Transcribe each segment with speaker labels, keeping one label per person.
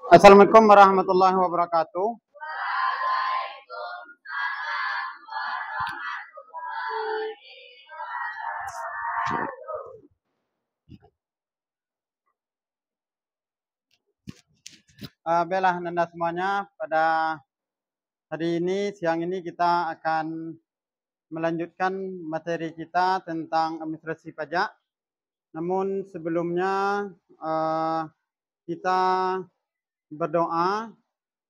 Speaker 1: Assalamualaikum warahmatullahi wabarakatuh. Baiklah Nanda semuanya, pada hari ini, siang ini kita akan melanjutkan materi kita tentang administrasi pajak. Namun sebelumnya kita berdoa,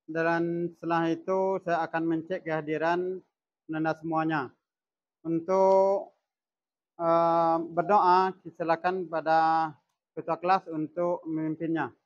Speaker 1: dan setelah itu saya akan mencek kehadiran Nanda semuanya. Untuk berdoa, silakan pada ketua kelas untuk memimpinnya.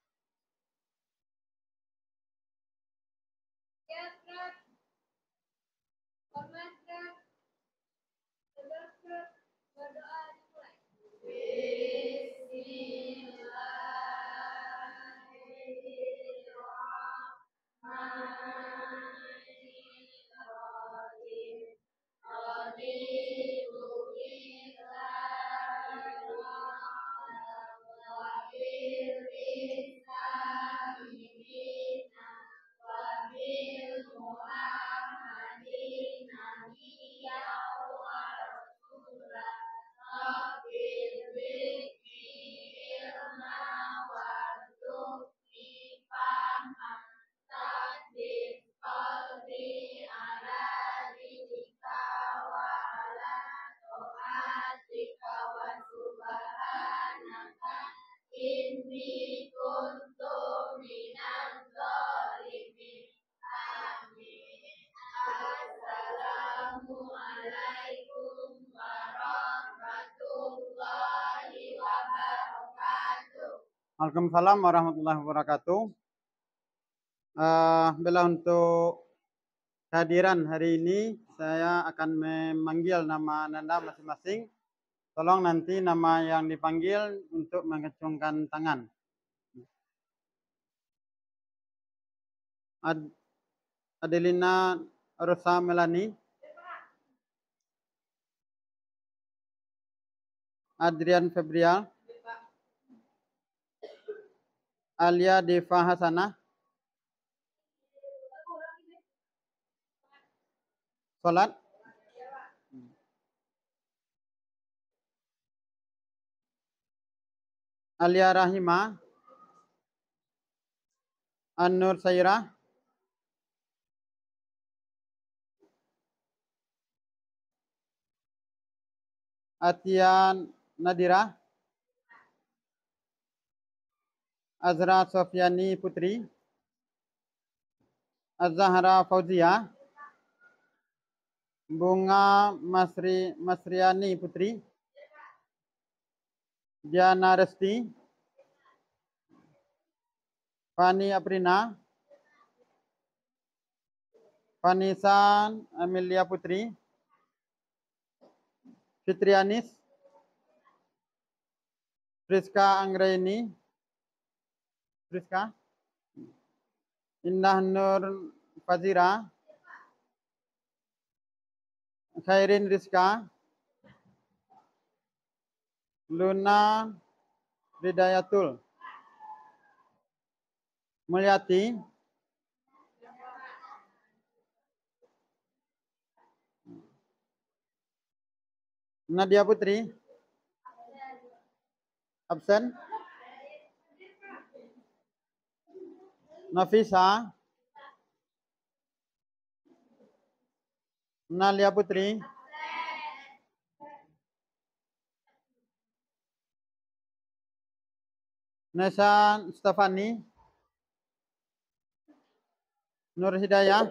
Speaker 1: Waalaikumsalam warahmatullahi wabarakatuh. Bila untuk kehadiran hari ini, saya akan memanggil nama Nanda masing-masing. Tolong nanti nama yang dipanggil untuk mengacungkan tangan. Adelina Rosa Melani, Adrian Febrial, Alia Deva Hasanah, Salat, Alia Rahima, An-Nur Sairah, Atia Nadira, Azra Sofiani Putri, Azahra Fauzia, Bunga Masriani Putri, Diana Resti, Fani Aprina, Vanessa Amelia Putri, Fitrianis, Friska Anggraini, Friska, Indah Nur Fazira, Khairin Rizka, Luna Ridayatul, Mulyati, Nadia Putri, absen. Nafisa, Nalia Putri, Nesa Stefani, Nur Hidayah,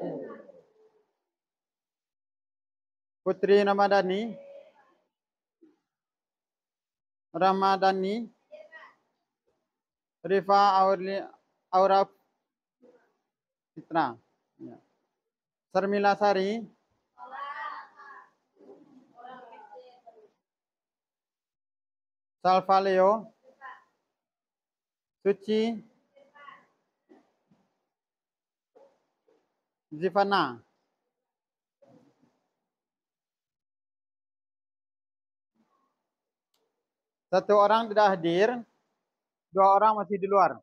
Speaker 1: Putri Ramadhani, Rifa Aura Citra, Sarmila Sari, Salva Leo, Suci, Zivana, Satu orang tidak hadir, 2 orang masih di luar.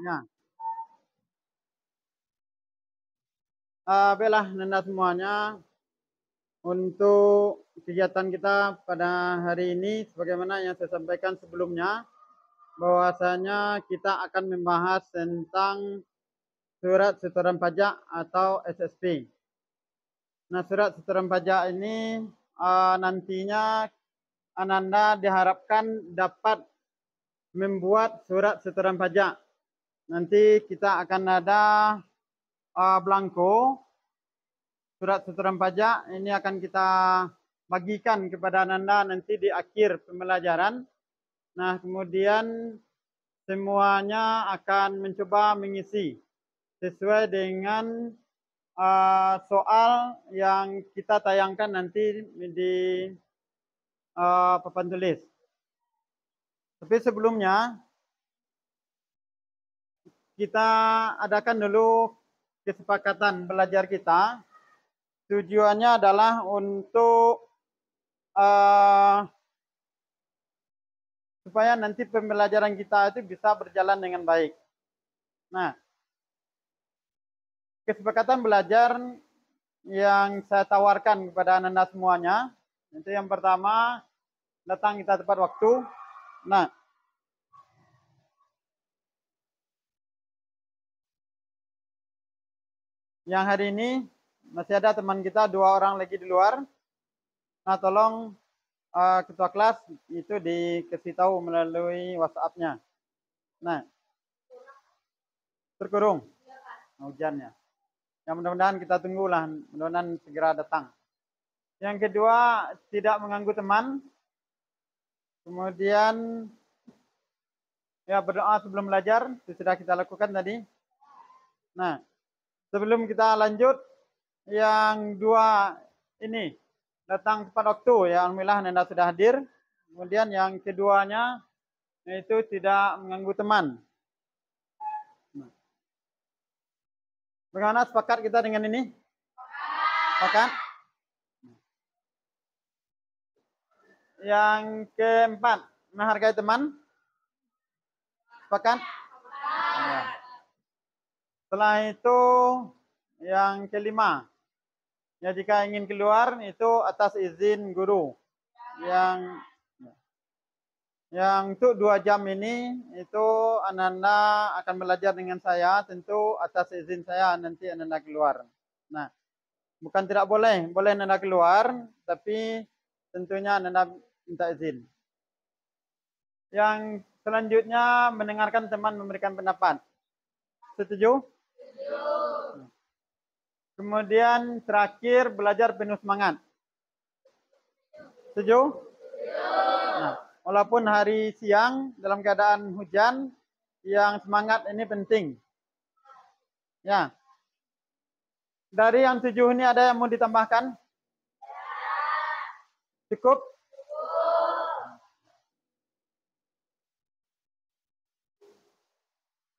Speaker 1: Ya. Baiklah Nanda semuanya, untuk kegiatan kita pada hari ini sebagaimana yang saya sampaikan sebelumnya, bahwasanya kita akan membahas tentang surat setoran pajak atau SSP. Nah, surat setoran pajak ini nantinya Ananda diharapkan dapat membuat surat setoran pajak. Nanti kita akan ada belangko surat setoran pajak. Ini akan kita bagikan kepada Ananda nanti di akhir pembelajaran. Nah, kemudian semuanya akan mencoba mengisi sesuai dengan soal yang kita tayangkan nanti di papan tulis. Tapi sebelumnya kita adakan dulu kesepakatan belajar kita. Tujuannya adalah untuk supaya nanti pembelajaran kita itu bisa berjalan dengan baik. Nah, kesepakatan belajar yang saya tawarkan kepada Anda semuanya, itu yang pertama, datang kita tepat waktu. Nah, yang hari ini masih ada teman kita 2 orang lagi di luar. Nah, tolong ketua kelas itu dikasih tahu melalui WhatsApp-nya. Nah, terkurung hujannya. Ya, mudah-mudahan kita tunggulah, mudah-mudahan segera datang. Yang kedua, tidak mengganggu teman. Kemudian ya berdoa sebelum belajar, itu sudah kita lakukan tadi. Nah, sebelum kita lanjut, yang 2 ini datang tepat waktu, ya alhamdulillah Anda sudah hadir. Kemudian yang keduanya itu tidak mengganggu teman. Bagaimana, sepakat kita dengan ini? Sepakat? Yang keempat, menghargai teman. Sepakat? Ya. Setelah itu yang kelima, ya jika ingin keluar itu atas izin guru. Yang untuk 2 jam ini itu Ananda akan belajar dengan saya, tentu atas izin saya nanti Ananda keluar. Nah, bukan tidak boleh, boleh Ananda keluar, tapi tentunya Ananda minta izin. Yang selanjutnya mendengarkan teman memberikan pendapat. Setuju? Setuju. Kemudian terakhir belajar penuh semangat. Setuju? Nah, walaupun hari siang dalam keadaan hujan, yang semangat ini penting. Ya. Dari yang 7 ini ada yang mau ditambahkan? Cukup?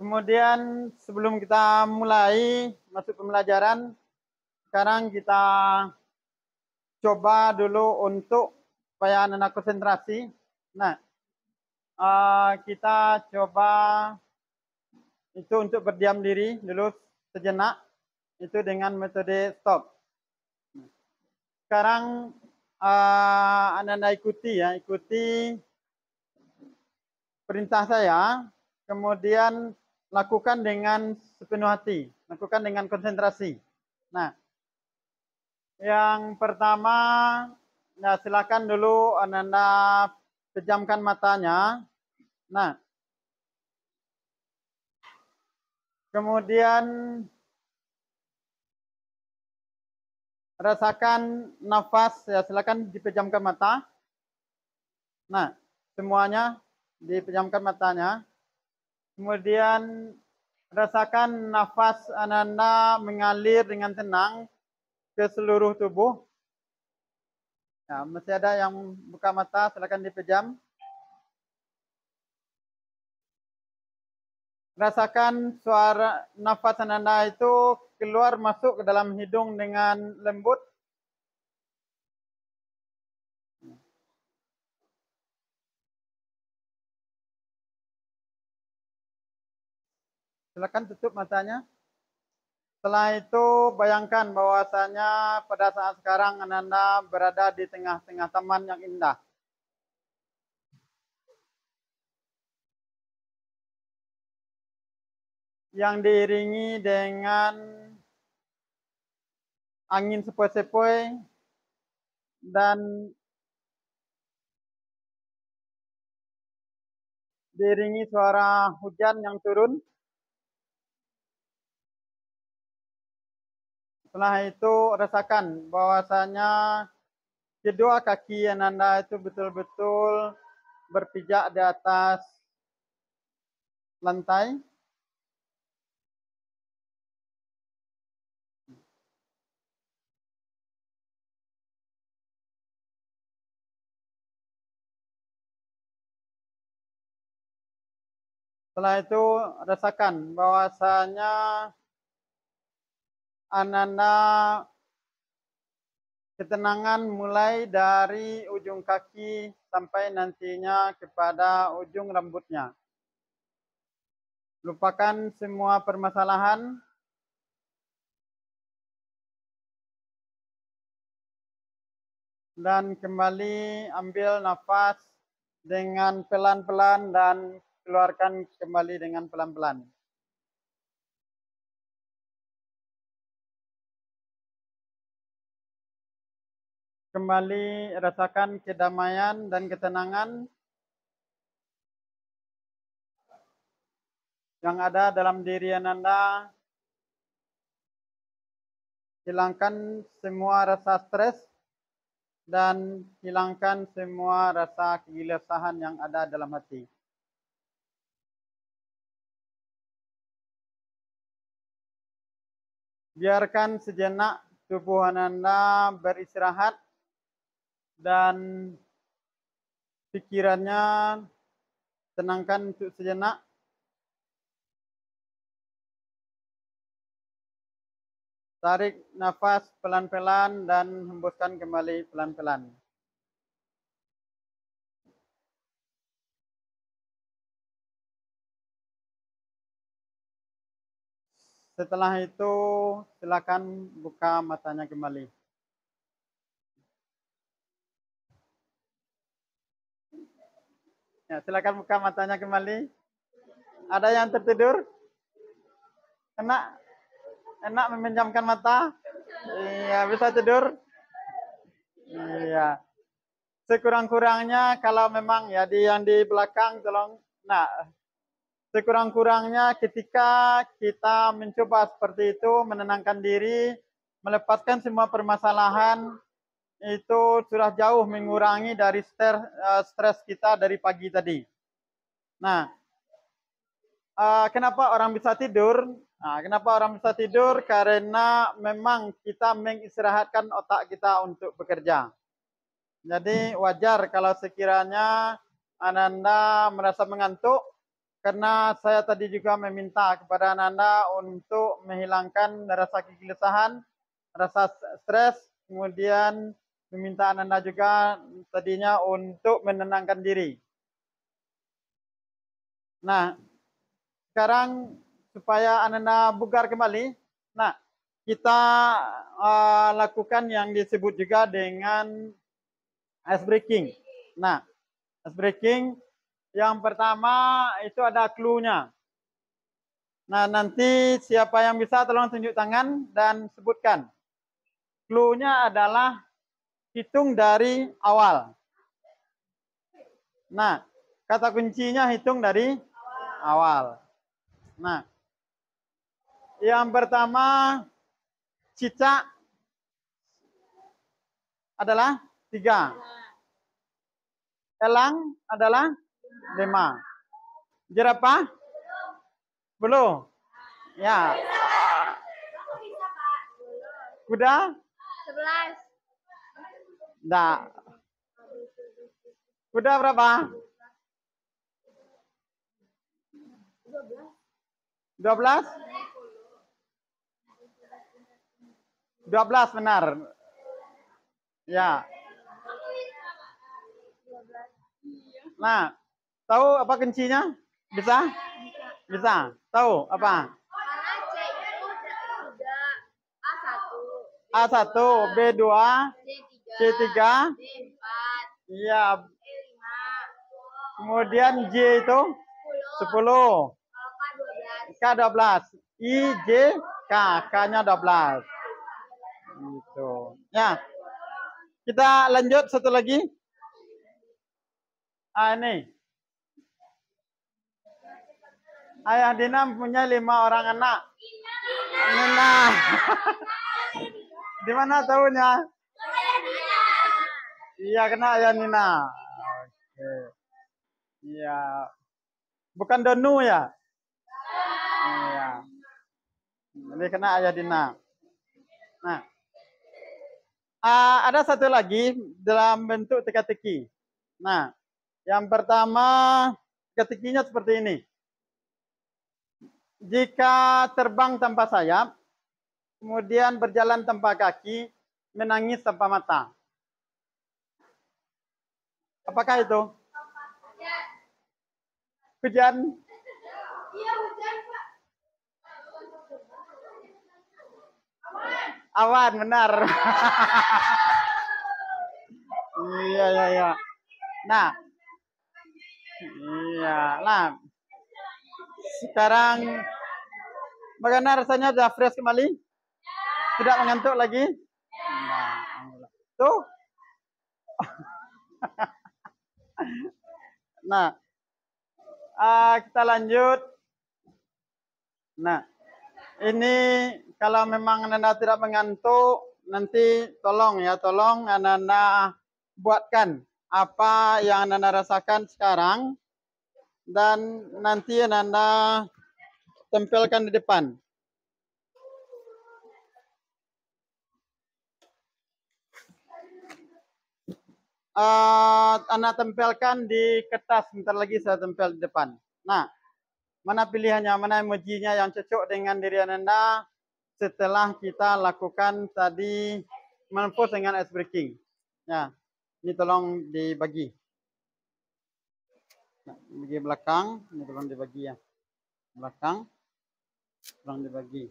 Speaker 1: Kemudian sebelum kita mulai masuk pembelajaran, sekarang kita coba dulu untuk supaya anak konsentrasi. Nah, kita coba itu untuk berdiam diri dulu sejenak, itu dengan metode stop. Sekarang Anda ikuti ya, ikuti perintah saya, kemudian lakukan dengan sepenuh hati, lakukan dengan konsentrasi. Nah, yang pertama, nah silakan dulu Anda pejamkan matanya. Nah, kemudian rasakan nafas, ya silakan dipejamkan mata. Nah, semuanya dipejamkan matanya. Kemudian rasakan nafas Anda mengalir dengan tenang ke seluruh tubuh. Nah, masih ada yang buka mata, silakan dipejam. Rasakan suara nafas Anda itu keluar masuk ke dalam hidung dengan lembut. Silakan tutup matanya. Setelah itu bayangkan bahwasanya pada saat sekarang Ananda berada di tengah-tengah taman yang indah. Yang diiringi dengan angin sepoi-sepoi dan diiringi suara hujan yang turun. Setelah itu rasakan bahwasanya kedua kaki Ananda itu betul-betul berpijak di atas lantai. Setelah itu rasakan bahwasanya Ananda ketenangan mulai dari ujung kaki sampai nantinya kepada ujung rambutnya. Lupakan semua permasalahan dan kembali ambil nafas dengan pelan-pelan dan keluarkan kembali dengan pelan-pelan. Kembali rasakan kedamaian dan ketenangan yang ada dalam diri Ananda. Hilangkan semua rasa stres dan hilangkan semua rasa kegelisahan yang ada dalam hati. Biarkan sejenak tubuh Ananda beristirahat dan pikirannya tenangkan untuk sejenak. Tarik nafas pelan-pelan dan hembuskan kembali pelan-pelan. Setelah itu silakan buka matanya kembali. Ya, silakan buka matanya kembali. Ada yang tertidur? Enak meminjamkan mata? Iya, bisa tidur? Iya. Sekurang-kurangnya kalau memang ya yang di belakang tolong. Nah, sekurang-kurangnya ketika kita mencoba seperti itu, menenangkan diri, melepaskan semua permasalahan, itu sudah jauh mengurangi dari stres kita dari pagi tadi. Nah, kenapa orang bisa tidur? Nah, kenapa orang bisa tidur? Karena memang kita mengistirahatkan otak kita untuk bekerja. Jadi wajar kalau sekiranya Ananda merasa mengantuk, karena saya tadi juga meminta kepada Ananda untuk menghilangkan rasa kegelisahan, rasa stres, kemudian meminta Ananda juga tadinya untuk menenangkan diri. Nah, sekarang supaya Ananda bugar kembali, nah kita lakukan yang disebut juga dengan ice breaking. Nah, ice breaking yang pertama itu ada clue-nya. Nah, nanti siapa yang bisa tolong tunjuk tangan dan sebutkan. Clue-nya adalah hitung dari awal. Nah, kata kuncinya hitung dari awal. Nah, yang pertama cicak adalah 3. Elang adalah 5. Jerapah? Belum. Ya. Kuda?
Speaker 2: 11.
Speaker 1: Enggak. Kuda berapa? 12? 12 benar. Ya. Nah, tahu apa kuncinya? Bisa? Bisa? Tahu apa?
Speaker 2: Karena C itu udah A1,
Speaker 1: A1, B2,
Speaker 2: C3,
Speaker 1: C3.
Speaker 2: D4,
Speaker 1: Iya.
Speaker 2: E5,
Speaker 1: Kemudian J itu
Speaker 2: 10,
Speaker 1: 10.
Speaker 2: kalau K 12.
Speaker 1: K 12. I, J, K. K-nya 12. Gitu. Ya. Kita lanjut satu lagi. Ini. Ayah Dina punya 5 orang anak. Nina. Di mana tahunya? Iya, kena ayah Nina. Oke. Iya. Bukan Donu ya? Iya. Ini kena ayah Dina. Nah, ada satu lagi dalam bentuk teka-teki. Nah, yang pertama teka-tekinya seperti ini. Jika terbang tanpa sayap, kemudian berjalan tanpa kaki, menangis tanpa mata. Apakah itu? Hujan?
Speaker 2: Iya, hujan, Pak.
Speaker 1: Awan, benar. Iya, iya, iya. Nah, iya. Nah, sekarang bagaimana rasanya sudah fresh kembali? Tidak mengantuk lagi? Nah, tuh. Nah, kita lanjut. Nah, ini kalau memang Anda tidak mengantuk, nanti tolong Anda buatkan apa yang Anda rasakan sekarang dan nanti Anda tempelkan di depan. Anda tempelkan di kertas, sebentar lagi saya tempel di depan. Nah, mana pilihannya, mana emojinya yang cocok dengan diri Anda setelah kita lakukan tadi menembus dengan ice breaking. Ya, ini tolong dibagi. Nah, bagi belakang, ini tolong dibagi ya. Belakang, tolong dibagi.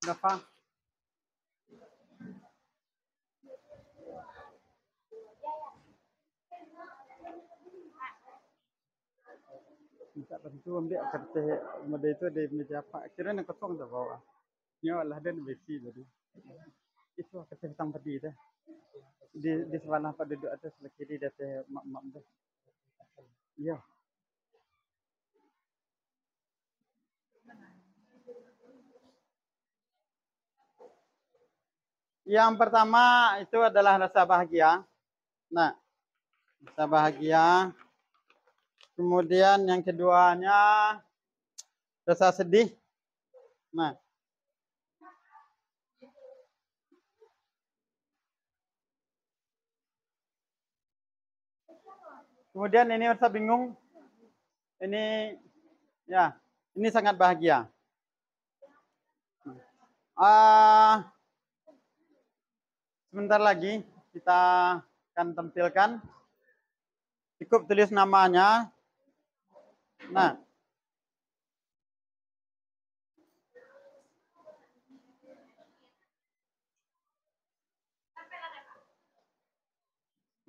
Speaker 1: Berapa? Bisa tentu ambil kertas mode itu di meja apa? Kira yang kosong tu bawah. Ya Allah dan besi tadi. Itu kertas hitam tadi dah. Di sebelah apa duduk atas sebelah kiri dah mak dah. Ya. Yang pertama itu adalah rasa bahagia. Nah, rasa bahagia. Kemudian yang keduanya rasa sedih. Nah, kemudian ini rasa bingung. Ini ya, ini sangat bahagia. Sebentar lagi kita akan tampilkan. Cukup tulis namanya. Nah,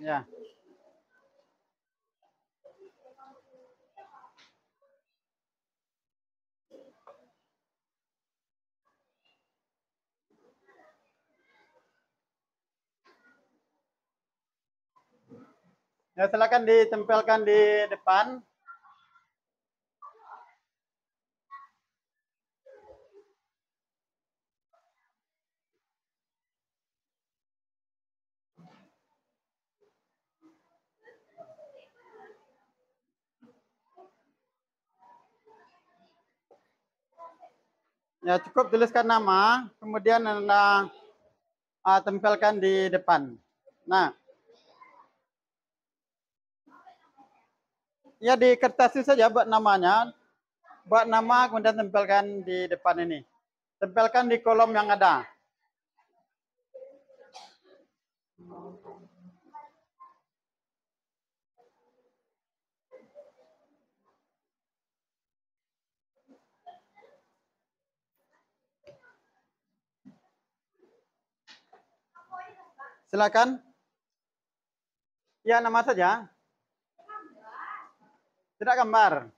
Speaker 1: ya. Ya, silakan ditempelkan di depan. Ya, cukup tuliskan nama, kemudian Anda tempelkan di depan. Nah, ya di kertas itu saja buat namanya. Buat nama, kemudian tempelkan di depan ini. Tempelkan di kolom yang ada. Silakan. Ya, nama saja. Tidak gambar.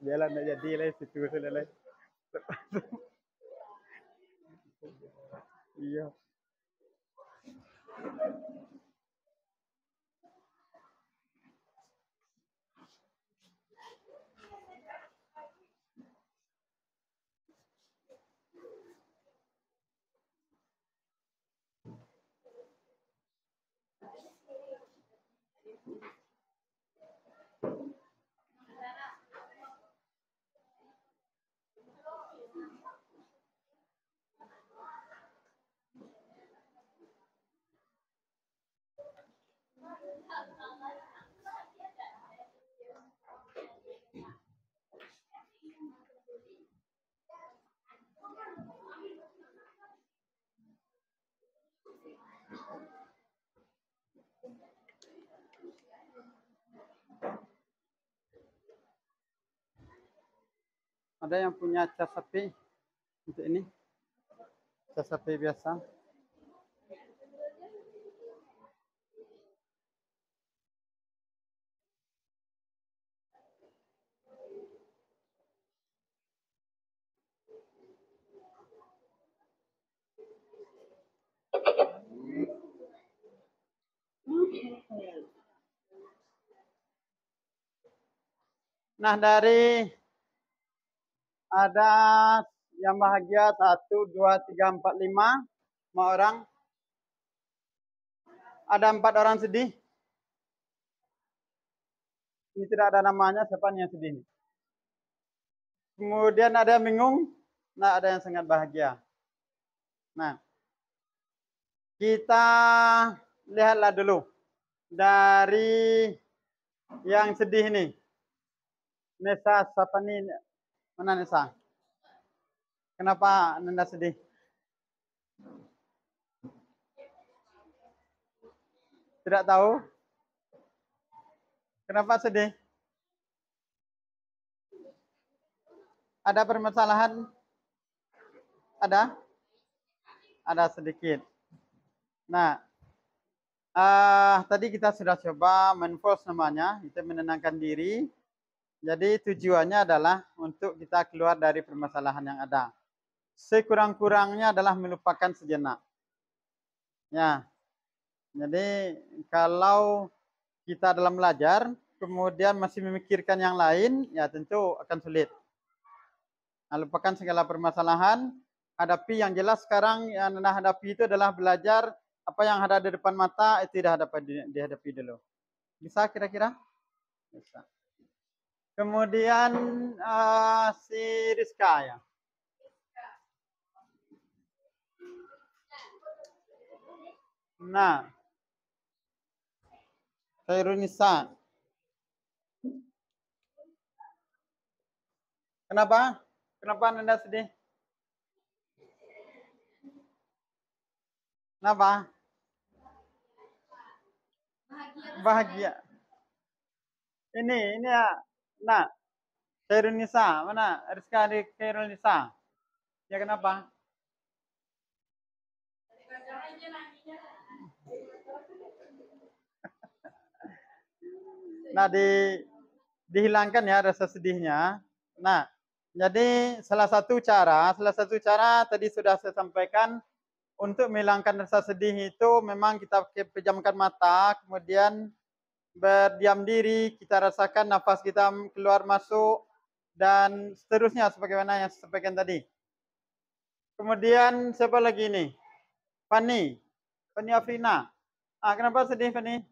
Speaker 1: Jalan aja jadi lah situ sudah. Iya. Ada yang punya cas sapi untuk ini? Cas sapi biasa. Nah, dari ada yang bahagia 1, 2, 3, 4, 5 orang. Ada 4 orang sedih. Ini tidak ada namanya, siapa yang sedih ini. Kemudian ada yang bingung. Nah, ada yang sangat bahagia. Nah, kita lihatlah dulu dari yang sedih ini. Nesa, siapa nih? Mana Nesa? Kenapa Anda sedih? Tidak tahu? Kenapa sedih? Ada permasalahan? Ada? Ada sedikit. Nah, tadi kita sudah coba menforce namanya, itu menenangkan diri. Jadi tujuannya adalah untuk kita keluar dari permasalahan yang ada. Sekurang-kurangnya adalah melupakan sejenak. Ya, jadi kalau kita dalam belajar, kemudian masih memikirkan yang lain, ya tentu akan sulit. Nah, lupakan segala permasalahan, hadapi yang jelas sekarang yang Anda hadapi itu adalah belajar apa yang ada di depan mata, itu dihadapi dulu. Bisa kira-kira? Bisa. Kemudian si Rizka ya. Nah, Khairunisa. Kenapa? Kenapa Anda sedih? Kenapa? Bahagia. Ini ya. Nah, Khairunisa, mana? Rizka di Khairunisa. Ya kenapa? Nah, dihilangkan ya rasa sedihnya. Nah, jadi salah satu cara tadi sudah saya sampaikan untuk menghilangkan rasa sedih itu memang kita pejamkan mata, kemudian berdiam diri, kita rasakan nafas kita keluar masuk, dan seterusnya sebagaimana yang saya sampaikan tadi. Kemudian siapa lagi ini? Fani. Fani Afrina. Kenapa sedih Fani?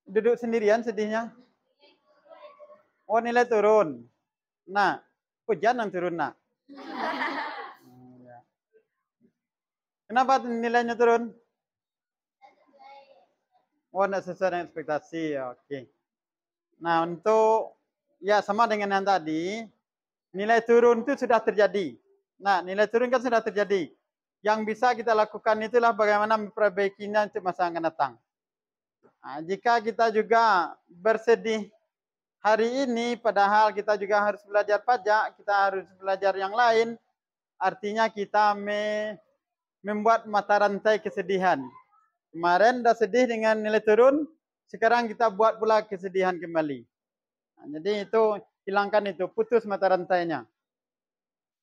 Speaker 1: Duduk sendirian sedihnya? Oh, nilai turun. Nah, hujan yang turun nak. Kenapa nilainya turun? Oh, tidak sesuai dengan ekspektasi. Oke. Nah, untuk ya sama dengan yang tadi, nilai turun itu sudah terjadi. Nah, nilai turun kan sudah terjadi. Yang bisa kita lakukan itulah bagaimana memperbaikinya untuk masa yang akan datang. Nah, jika kita juga bersedih hari ini, padahal kita juga harus belajar pajak, kita harus belajar yang lain, artinya kita membuat mata rantai kesedihan. Kemarin dah sedih dengan nilai turun, sekarang kita buat pula kesedihan kembali. Nah, jadi itu hilangkan itu, putus mata rantainya.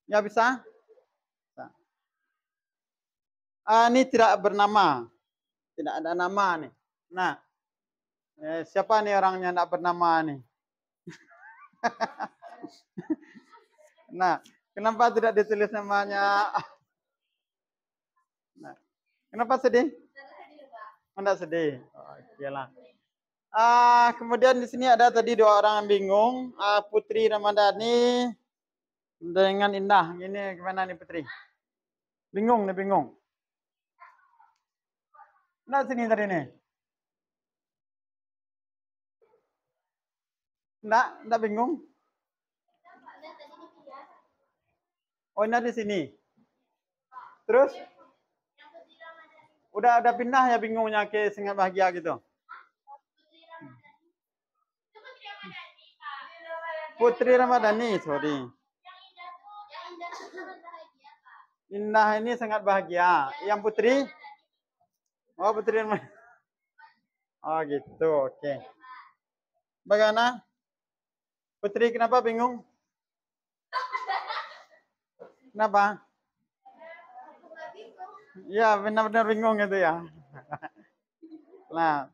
Speaker 1: Ya bisa? Ini tidak bernama, tidak ada nama nih. Nah, siapa nih orangnya tidak bernama nih? Nah, kenapa tidak ditulis namanya? Nah, kenapa sedih? Tidak sedih. Oke lah. Kemudian di sini ada tadi 2 orang yang bingung, Putri Ramadhani dengan Indah. Ini gimana nih Putri? Bingung nih, bingung. Nah, sini tadi nih. Enggak bingung. Oh, ini di sini. Terus udah pindah ya bingungnya ke Sangat Bahagia gitu. Putri Ramadhani, sorry. Indah ini Sangat Bahagia. Yang Putri? Oh, Putri Ramadhani. Oh, gitu. Oke. Bagaimana? Putri, kenapa bingung? Kenapa? Ya, benar-benar bingung gitu ya. Nah,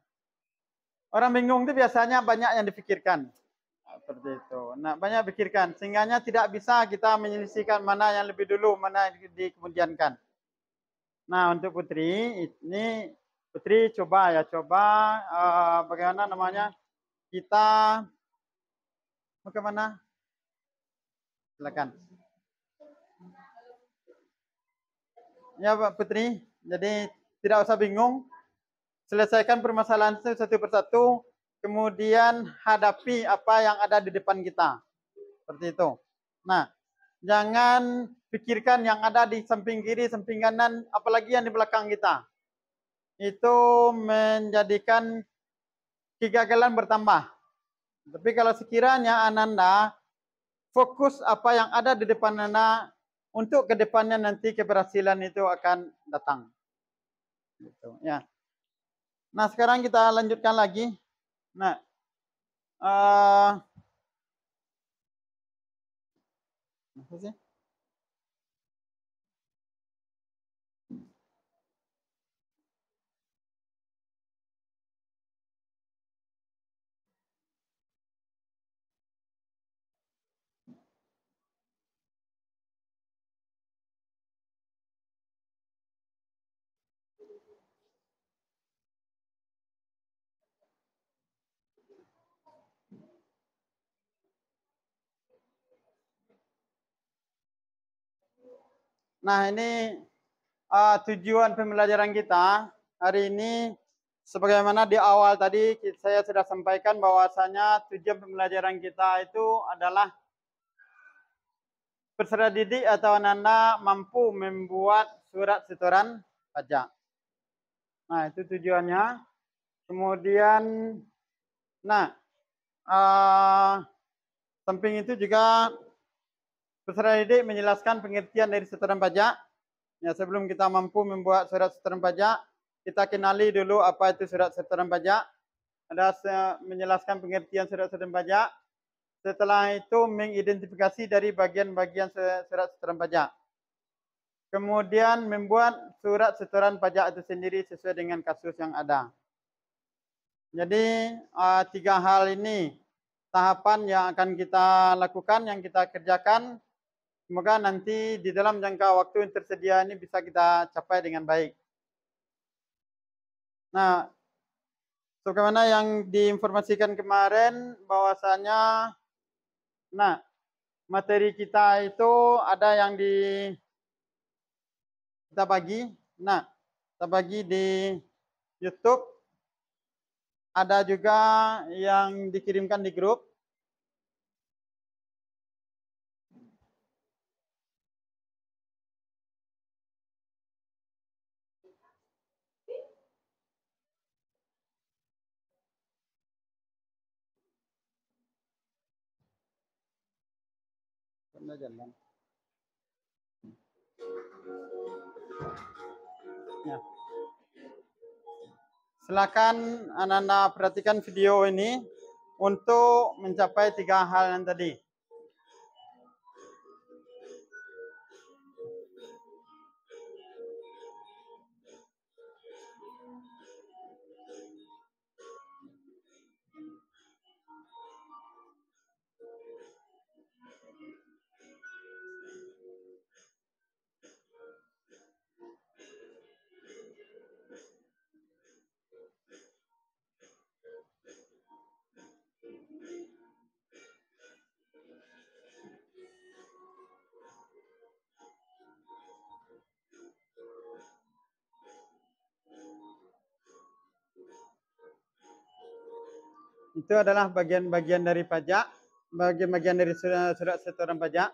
Speaker 1: orang bingung itu biasanya banyak yang dipikirkan. Seperti itu. Nah, banyak pikirkan. Sehingganya tidak bisa kita menyelesaikan mana yang lebih dulu, mana yang dikemudiankan. Nah, untuk Putri, ini Putri coba bagaimana namanya, kita bagaimana? Silakan. Ya Pak Putri, jadi tidak usah bingung, selesaikan permasalahan itu satu persatu, kemudian hadapi apa yang ada di depan kita. Seperti itu. Nah, jangan pikirkan yang ada di samping kiri, samping kanan, apalagi yang di belakang kita. Itu menjadikan kegagalan bertambah. Tapi kalau sekiranya Ananda fokus apa yang ada di depan Anda, untuk kedepannya nanti keberhasilan itu akan datang. Gitu, ya. Nah, sekarang kita lanjutkan lagi. Nah, apa sih? Nah, ini tujuan pembelajaran kita hari ini, sebagaimana di awal tadi saya sudah sampaikan bahwasanya tujuan pembelajaran kita itu adalah peserta didik atau anak-anak mampu membuat surat setoran pajak. Nah, itu tujuannya. Kemudian, nah, samping itu juga peserta didik menjelaskan pengertian dari setoran pajak. Ya, sebelum kita mampu membuat surat setoran pajak, kita kenali dulu apa itu surat setoran pajak. Ada menjelaskan pengertian surat setoran pajak. Setelah itu mengidentifikasi dari bagian-bagian surat setoran pajak. kemudian membuat surat setoran pajak itu sendiri sesuai dengan kasus yang ada. Jadi 3 hal ini tahapan yang akan kita lakukan, yang kita kerjakan. Semoga nanti di dalam jangka waktu yang tersedia ini bisa kita capai dengan baik. Nah, sebagaimana yang diinformasikan kemarin bahwasanya, nah, materi kita itu ada yang kita bagi. Nah, kita bagi di YouTube. Ada juga yang dikirimkan di grup. Ya. Silakan Anda perhatikan video ini untuk mencapai 3 hal yang tadi. Itu adalah bagian-bagian dari pajak, bagian-bagian dari surat setoran pajak.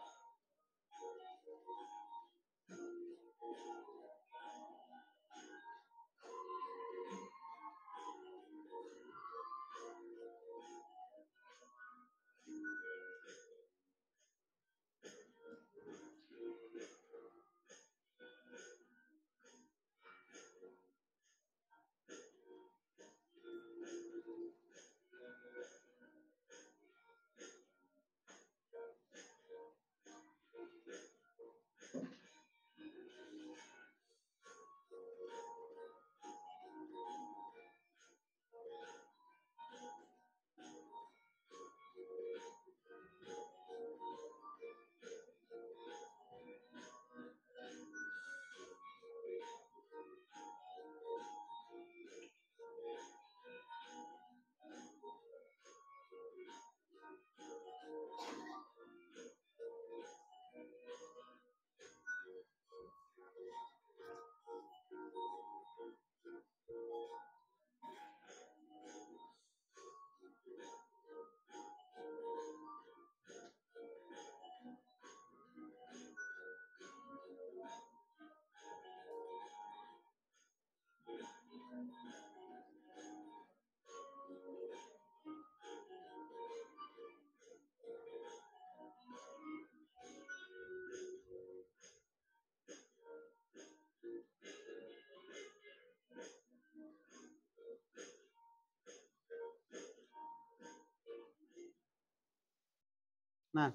Speaker 1: Nah,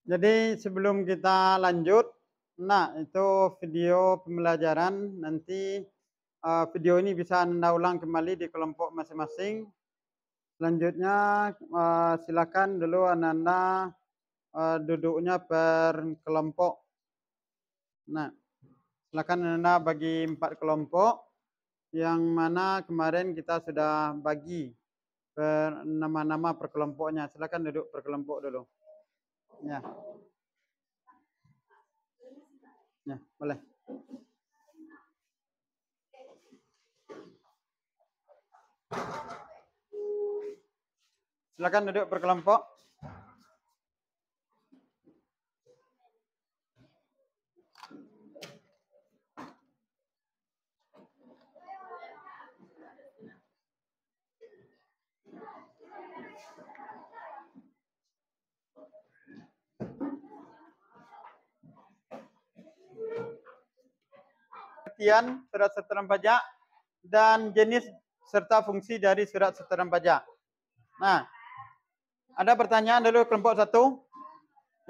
Speaker 1: jadi sebelum kita lanjut, nah itu video pembelajaran. Nanti video ini bisa Anda ulang kembali di kelompok masing-masing. Selanjutnya silakan dulu Anda duduknya per kelompok. Nah, silakan Anda bagi 4 kelompok, yang mana kemarin kita sudah bagi nama-nama per kelompoknya. Silakan duduk per kelompok dulu. Ya. Ya, boleh. Silakan duduk per kelompok. Pengertian surat setoran pajak dan jenis serta fungsi dari surat setoran pajak. Nah, ada pertanyaan dulu kelompok 1.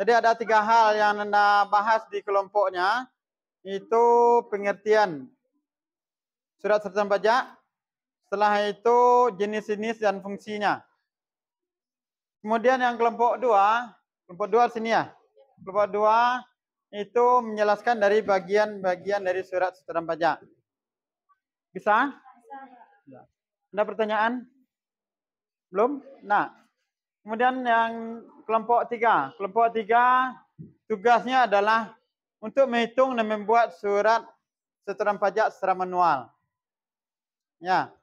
Speaker 1: Jadi ada 3 hal yang Anda bahas di kelompoknya. itu pengertian surat setoran pajak. Setelah itu jenis-jenis dan fungsinya. Kemudian yang kelompok 2 sini ya. Kelompok 2 itu menjelaskan dari bagian-bagian dari surat setoran pajak. Bisa? Bisa. Ada pertanyaan? Belum? Nah, kemudian yang kelompok 3. Kelompok 3 tugasnya adalah untuk menghitung dan membuat surat setoran pajak secara manual. Ya.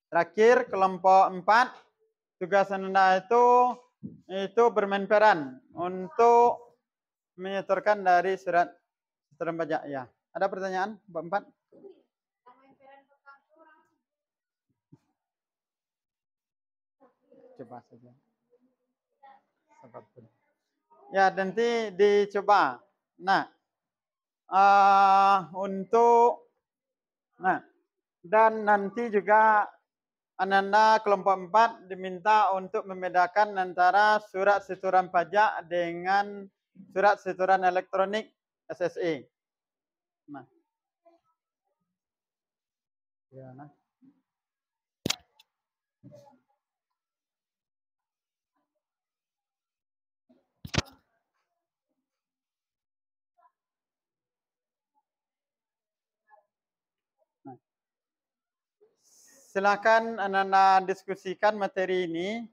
Speaker 1: Terakhir kelompok 4 tugas Anda itu bermain peran untuk menyetorkan dari surat setoran pajak. Ya. Ada pertanyaan? Kelompok 4? Coba saja. Apapun. Ya, nanti dicoba. Nah, dan nanti juga Ananda kelompok 4 diminta untuk membedakan antara surat setoran pajak dengan surat setoran elektronik SSE. Nah. Ya, nah. Silakan Ananda diskusikan materi ini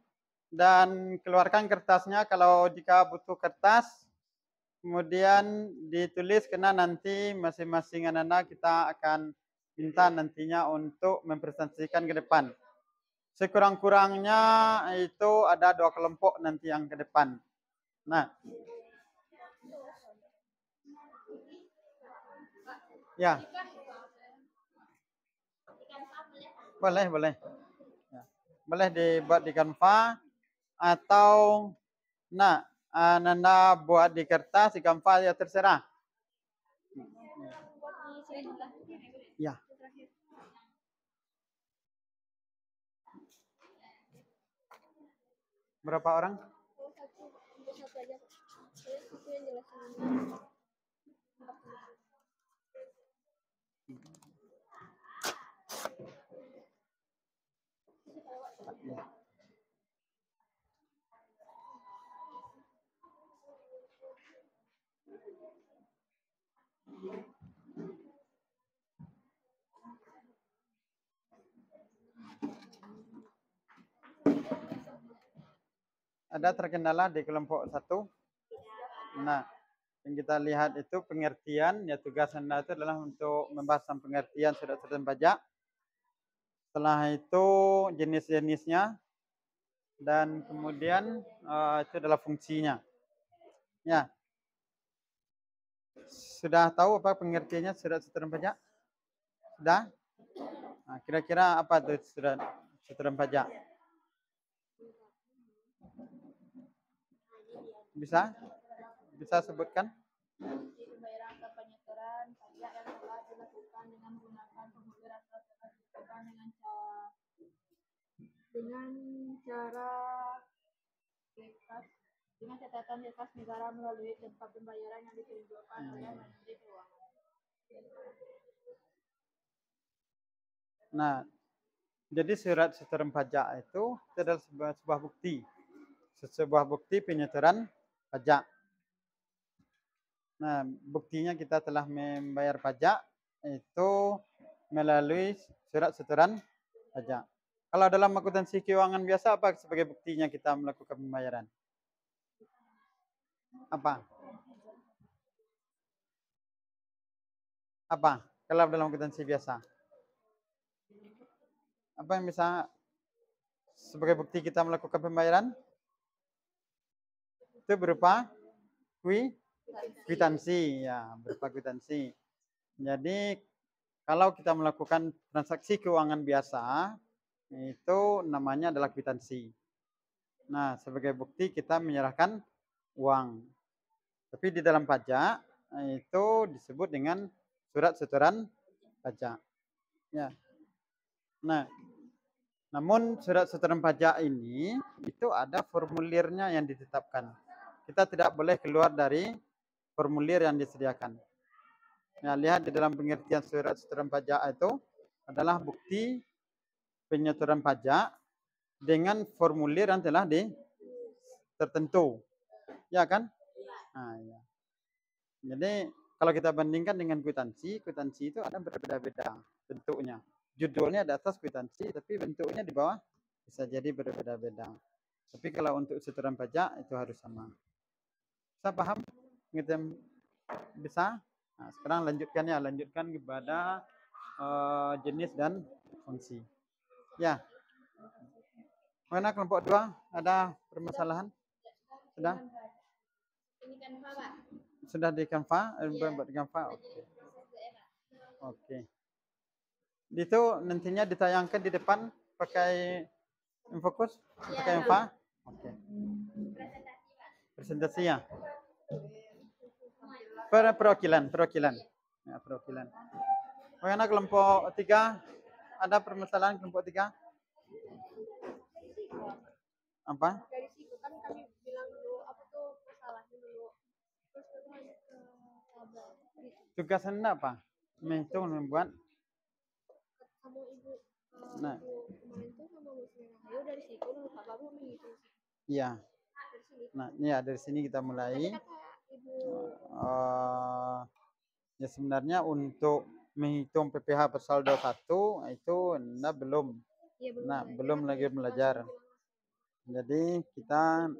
Speaker 1: dan keluarkan kertasnya kalau jika butuh kertas. Kemudian ditulis karena nanti masing-masing Ananda kita akan minta nantinya untuk mempresentasikan ke depan. Sekurang-kurangnya itu ada 2 kelompok nanti yang ke depan. Nah. Ya. Boleh. Ya. Boleh dibuat di Canva atau Ananda buat di kertas, di Canva, ya terserah. Ya. Berapa orang? Ada terkendala di kelompok 1? Nah, yang kita lihat itu pengertian, ya tugas Anda itu adalah untuk membahas tentang pengertian surat setoran pajak. Setelah itu jenis-jenisnya dan kemudian itu adalah fungsinya. Ya. Sudah tahu apa pengertiannya surat setoran pajak? Sudah? Nah, kira-kira apa itu surat setoran pajak? Bisa? Bisa sebutkan?
Speaker 2: Pembayaran atau penyetoran pajak yang telah dilakukan dengan menggunakan formulir atau dengan cara kertas dengan catatan kertas negara melalui tempat pembayaran yang ditunjukkan oleh Menteri Keuangan.
Speaker 1: Nah, jadi surat setoran pajak itu adalah sebuah bukti. Sebuah bukti penyetoran pajak. Nah, buktinya kita telah membayar pajak itu melalui surat setoran pajak. Kalau dalam akuntansi keuangan biasa apa sebagai buktinya kita melakukan pembayaran? Apa? Apa? Kalau dalam akuntansi biasa? Apa yang bisa sebagai bukti kita melakukan pembayaran? Itu berupa kwitansi, ya, berupa kwitansi. Jadi kalau kita melakukan transaksi keuangan biasa, itu namanya adalah kwitansi. Nah, sebagai bukti kita menyerahkan uang. Tapi di dalam pajak itu disebut dengan surat setoran pajak. Ya. Nah, namun surat setoran pajak ini itu ada formulirnya yang ditetapkan. Kita tidak boleh keluar dari formulir yang disediakan. Ya, lihat di dalam pengertian surat setoran pajak itu adalah bukti penyetoran pajak dengan formulir yang telah tertentu. Ya kan? Nah, ya. Jadi kalau kita bandingkan dengan kwitansi, kwitansi itu ada berbeda-beda bentuknya. Judulnya di atas kwitansi, tapi bentuknya di bawah bisa jadi berbeda-beda. Tapi kalau untuk setoran pajak itu harus sama. Bisa paham? Gitu bisa? Nah, sekarang lanjutkan kepada jenis dan fungsi. Ya. Mana kelompok 2 ada permasalahan? Sudah?
Speaker 2: Ini kan Pak.
Speaker 1: Sudah di Canva? Buat di Canva? Oke. Itu nantinya ditayangkan di depan pakai Infokus? Pakai Canva? Oke. Presentasi ya? Perwakilan. Ya, perwakilan. Bagaimana kelompok 3? Ada permasalahan kelompok 3? Apa?
Speaker 2: Dari situ kan kami bilang dulu apa tuh masalahnya dulu. Terus kita lanjut ke tabel.
Speaker 1: Tugas Anda apa? Menghitung, membuat.
Speaker 2: Kamu ibu
Speaker 1: Nah,
Speaker 2: kemarin tuh sama Bu Ayo dari situ dulu Pak Babu menghitung.
Speaker 1: iya.
Speaker 2: Dari sini.
Speaker 1: Nah, ya dari sini kita mulai.
Speaker 2: Tadi kata Ibu
Speaker 1: Ya sebenarnya untuk menghitung PPh per saldo 1 itu Anda belum.
Speaker 2: iya,
Speaker 1: Belum lagi belajar. Jadi kita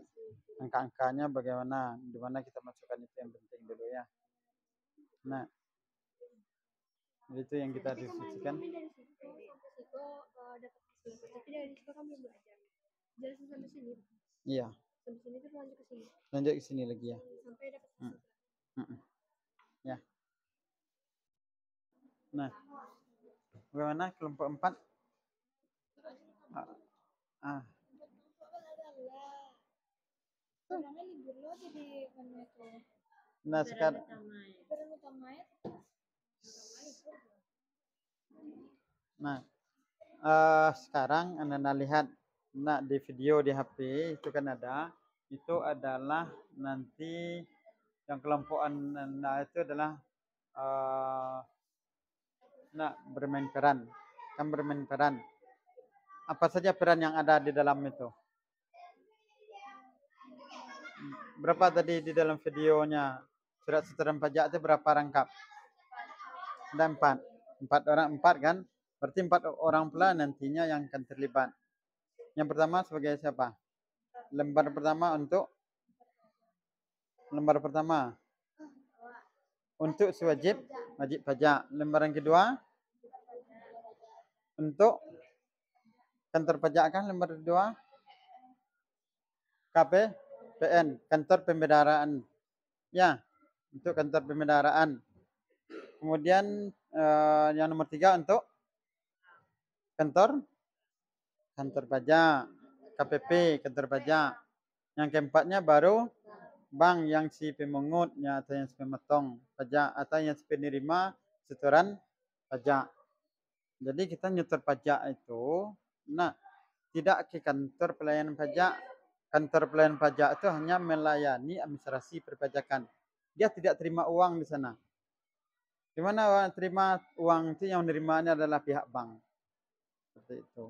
Speaker 1: angka-angkanya bagaimana, di mana kita masukkan itu yang penting dulu ya. Nah, itu yang kita diskusikan.
Speaker 2: Kami dari situ sampai situ dapat hasil, tapi dari situ kami belum belajar. Jelasin sampai sini.
Speaker 1: Iya.
Speaker 2: Sampai sini terus lanjut ke sini.
Speaker 1: Lanjut ke sini lagi ya.
Speaker 2: Sampai dapat hasil.
Speaker 1: Ya. Nah, bagaimana kelompok 4?
Speaker 2: Sekarang libur lo jadi mana itu?
Speaker 1: Nah, sekarang
Speaker 2: utamanya.
Speaker 1: Sekarang Anda lihat di video di HP itu kan ada, itu adalah nanti yang kelompok Anda itu adalah bermain peran. Kan bermain peran. Apa saja peran yang ada di dalam itu? Berapa tadi di dalam videonya surat setoran pajak itu berapa rangkap? Ada 4. 4 kan? Berarti 4 orang pula nantinya yang akan terlibat. Yang pertama sebagai siapa? Lembar pertama untuk si wajib pajak. Lembaran kedua untuk kantor pajak kan, lembar kedua KPPN, kantor pembendaraan. Ya, untuk kantor pembendaraan. Kemudian yang nomor 3 untuk kantor pajak, KPP, kantor pajak. Yang keempatnya baru bank yang si pemungutnya atau yang si pemetong pajak atau yang si penerima setoran pajak. Jadi kita nyetor pajak itu, tidak ke kantor pelayanan pajak. Kantor pelayanan pajak itu hanya melayani administrasi perpajakan. Dia tidak terima uang di sana. Di mana terima uang itu yang menerimanya adalah pihak bank. Seperti itu.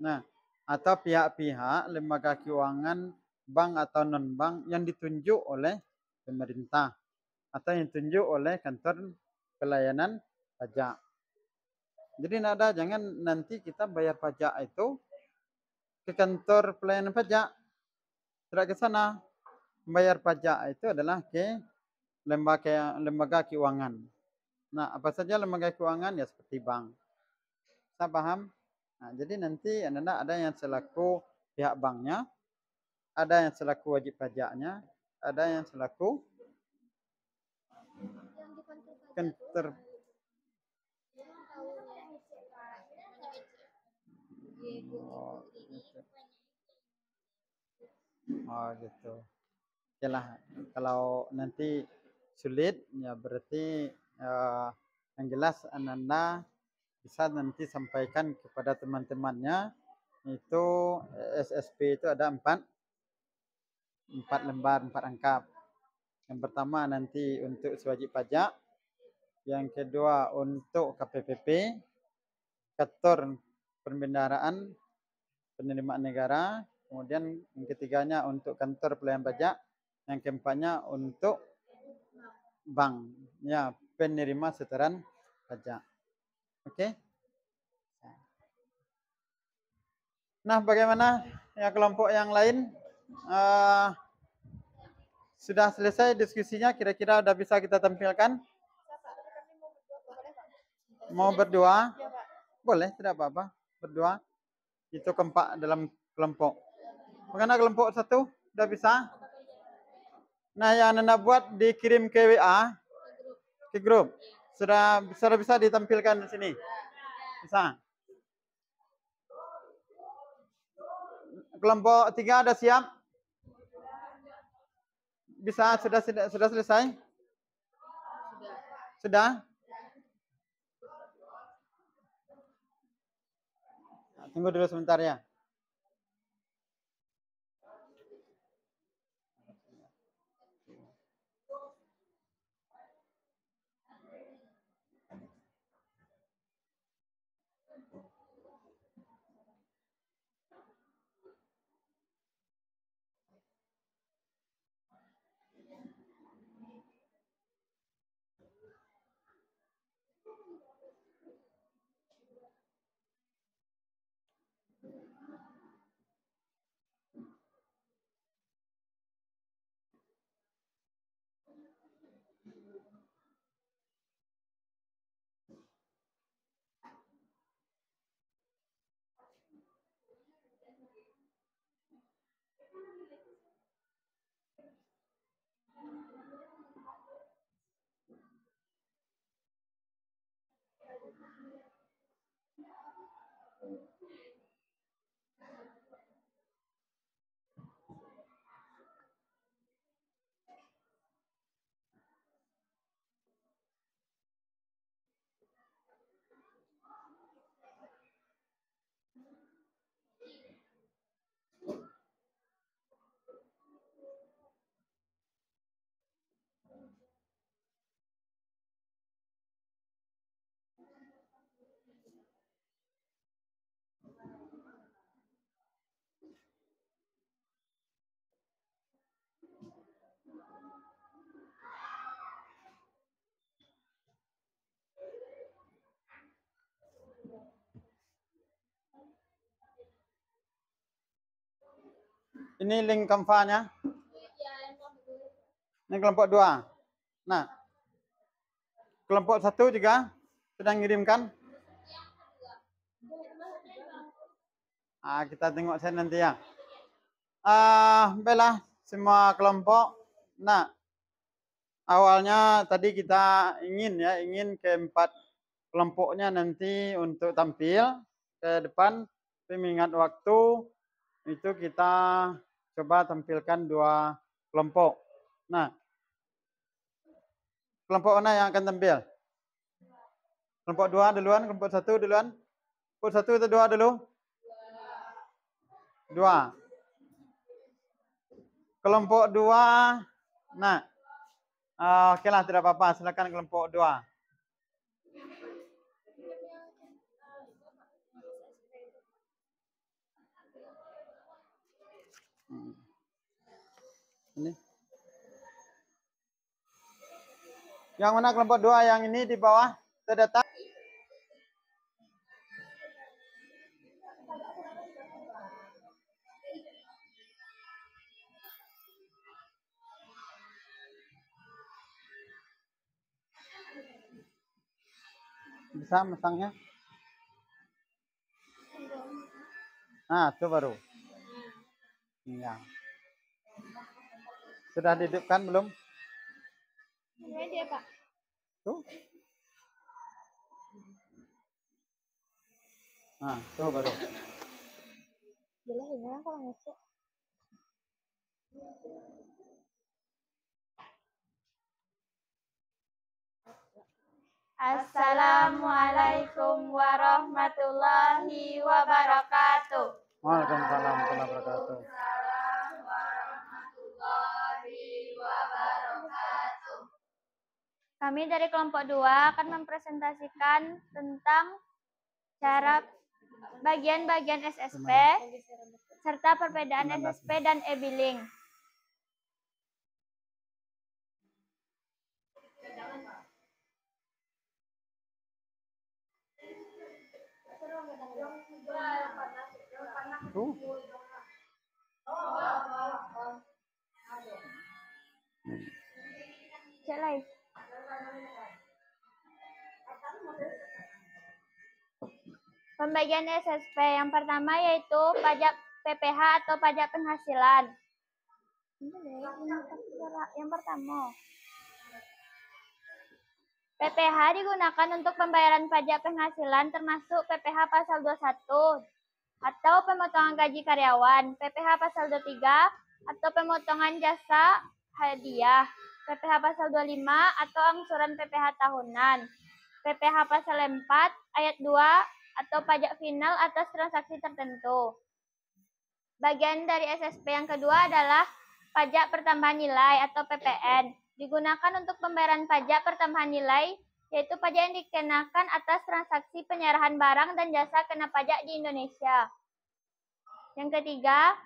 Speaker 1: Nah, atau pihak-pihak lembaga keuangan bank atau non-bank yang ditunjuk oleh pemerintah atau yang ditunjuk oleh kantor pelayanan pajak. Jadi jangan nanti kita bayar pajak itu ke kantor pelayanan pajak. Tidak ke sana. Membayar pajak itu adalah ke lembaga keuangan. Nah, apa saja lembaga keuangan? Ya seperti bank. Saya paham? Nah, jadi nanti ada yang selaku pihak banknya, ada yang selaku wajib pajaknya, ada yang selaku kantor. Oh gitu. Yalah, kalau nanti sulit ya berarti yang jelas Anda bisa nanti sampaikan kepada teman-temannya itu SSP itu ada 4 lembar, 4 rangkap. Yang pertama nanti untuk wajib pajak, Yang kedua untuk KPPP, kantor pembendaraan penerimaan negara. Kemudian yang ketiganya untuk kantor pelayanan pajak. Yang keempatnya untuk bank, ya, penerima setoran pajak. Oke. Nah, bagaimana ya kelompok yang lain? Sudah selesai diskusinya, kira-kira udah bisa kita tampilkan? Mau berdua? Boleh, tidak apa-apa. Berdua. Itu keempat dalam kelompok. Bagaimana kelompok satu? Udah bisa? Nah, yang Anda buat dikirim ke WA, ke grup. Sudah bisa ditampilkan di sini? Bisa? Kelompok 3 ada siap? Bisa? Sudah selesai? Sudah? Nah, tunggu dulu sebentar ya. Ini link Canva-nya. Ini kelompok 2. Nah, kelompok 1 juga sudah mengirimkan. Kita tengok saya nanti ya. Baiklah semua kelompok. Nah, awalnya tadi kita ingin keempat kelompoknya nanti untuk tampil ke depan. Tapi mengingat waktu, itu kita coba tampilkan 2 kelompok. Nah, kelompok mana yang akan tampil? Kelompok 2 duluan, kelompok 1 duluan. Kelompok 1 atau 2 dulu? 2. Kelompok 2. Nah, oke lah, tidak apa-apa. Silakan kelompok 2. Ini. Yang mana kelompok 2? Yang ini di bawah terdata. Bisa masangnya? Nah, itu baru. Ya. Sudah dihidupkan belum?
Speaker 2: Ini aja, Pak.
Speaker 1: Tuh. Nah, tuh baru.
Speaker 2: Jelas ini lah kalau ngecek. Assalamualaikum warahmatullahi wabarakatuh.
Speaker 1: Waalaikumsalam warahmatullahi wabarakatuh.
Speaker 3: Kami dari kelompok 2 akan mempresentasikan tentang cara bagian-bagian SSP serta perbedaan SSP dan e-billing. Pembagian SSP yang pertama yaitu pajak PPH atau pajak penghasilan. Yang pertama, PPH digunakan untuk pembayaran pajak penghasilan termasuk PPH pasal 21 atau pemotongan gaji karyawan, PPH pasal 23 atau pemotongan jasa hadiah, PPH pasal 25 atau angsuran PPH tahunan, PPH pasal 4 ayat 2 atau pajak final atas transaksi tertentu. Bagian dari SSP yang kedua adalah pajak pertambahan nilai atau PPN. Digunakan untuk pembayaran pajak pertambahan nilai, yaitu pajak yang dikenakan atas transaksi penyerahan barang dan jasa kena pajak di Indonesia. Yang ketiga,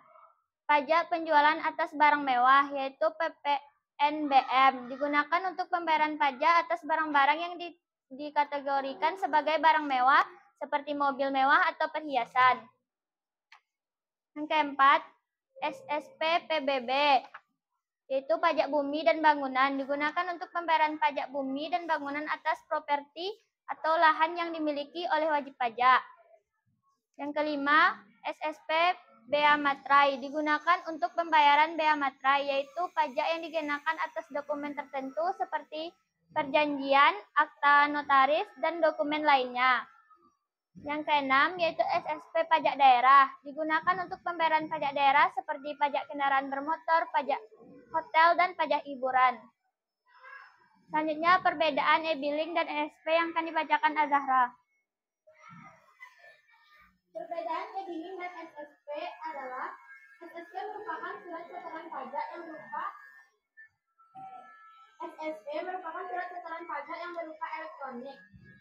Speaker 3: pajak penjualan atas barang mewah, yaitu PPNBM. Digunakan untuk pembayaran pajak atas barang-barang yang dikategorikan sebagai barang mewah, seperti mobil mewah atau perhiasan. Yang keempat, SSP PBB, yaitu pajak bumi dan bangunan. Digunakan untuk pembayaran pajak bumi dan bangunan atas properti atau lahan yang dimiliki oleh wajib pajak. Yang kelima, SSP Bea Matrai. Digunakan untuk pembayaran Bea Matrai, yaitu pajak yang dikenakan atas dokumen tertentu seperti perjanjian, akta notaris, dan dokumen lainnya. Yang keenam, yaitu SSP Pajak Daerah. Digunakan untuk pembayaran pajak daerah seperti pajak kendaraan bermotor, pajak hotel, dan pajak hiburan. Selanjutnya, perbedaan e-billing dan SSP yang akan dibacakan Azahra.
Speaker 2: Perbedaan e-billing dan SSP adalah SSP merupakan surat setoran pajak yang berupa elektronik.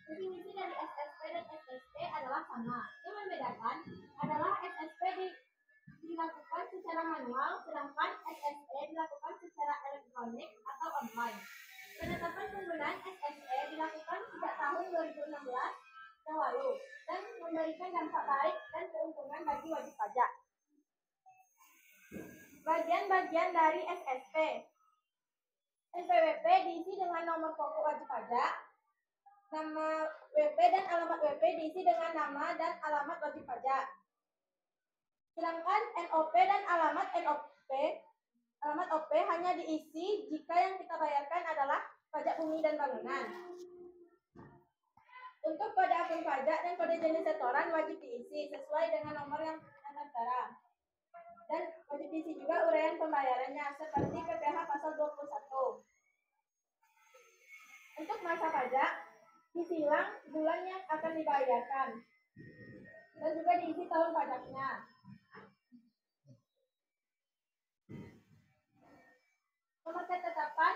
Speaker 2: Definisi dari SSP dan SSP adalah sama. Yang membedakan adalah SSP dilakukan secara manual, sedangkan SSP dilakukan secara elektronik atau online. Penetapan penggunaan SSP dilakukan sejak tahun 2016 yang lalu dan memberikan dampak baik dan keuntungan bagi wajib pajak. Bagian-bagian dari SSP. NPWP diisi dengan nomor pokok wajib pajak, nama WP dan alamat WP diisi dengan nama dan alamat wajib pajak. Sedangkan NOP dan alamat OP hanya diisi jika yang kita bayarkan adalah pajak bumi dan bangunan. Untuk kode akun pajak dan kode jenis setoran wajib diisi sesuai dengan nomor yang terdaftar. Dan wajib diisi juga uraian pembayarannya seperti PPH pasal 21. Untuk masa pajak, disilang bulan yang akan dibayarkan. Dan juga diisi tahun pajaknya. Nomor ketetapan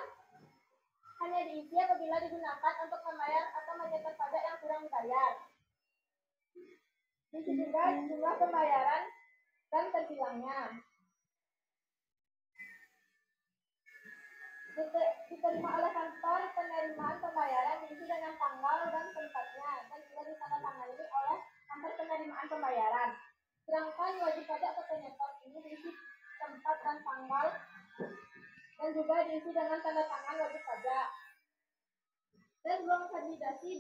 Speaker 2: hanya diisi apabila digunakan untuk membayar atau mencatat pajak yang kurang dibayar. Diisi juga jumlah pembayaran dan terbilangnya. Diterima oleh kantor penerimaan pembayaran diisi dengan tanggal dan tempatnya dan juga ditandatangani oleh kantor penerimaan pembayaran. Sedangkan wajib pajak atau penyetor ini diisi tempat dan tanggal dan juga diisi dengan tanda tangan wajib pajak. Dan ruang validasi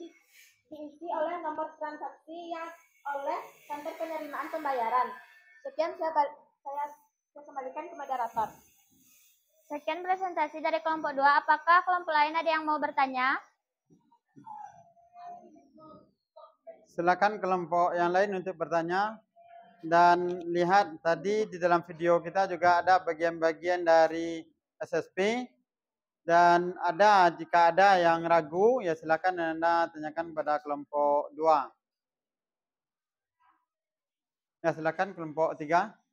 Speaker 2: diisi oleh nomor transaksi yang oleh kantor penerimaan pembayaran. Sekian saya kembalikan ke moderator.
Speaker 3: Sekian presentasi dari kelompok 2. Apakah kelompok lain ada yang mau bertanya?
Speaker 1: Silakan kelompok yang lain untuk bertanya. Dan lihat tadi di dalam video kita juga ada bagian-bagian dari SSP. Dan jika ada yang ragu, ya silakan Anda tanyakan pada kelompok 2. Ya silakan kelompok 3.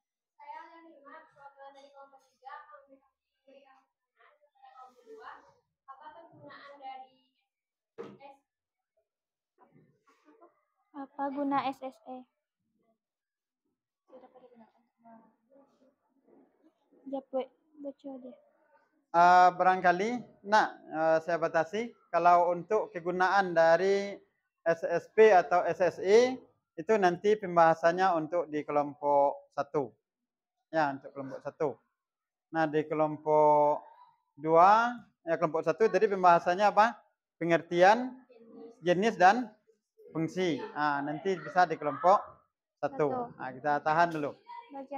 Speaker 3: Apa penggunaan dari Apa guna SSE? Japwe, baca deh.
Speaker 1: Barangkali, saya batasi. Kalau untuk kegunaan dari SSP atau SSE, itu nanti pembahasannya untuk di kelompok 1. Ya, untuk kelompok 1. Nah, di kelompok 2, kelompok 1 jadi pembahasannya apa? Pengertian, jenis, dan fungsi. Nanti bisa di kelompok 1. Kita tahan dulu.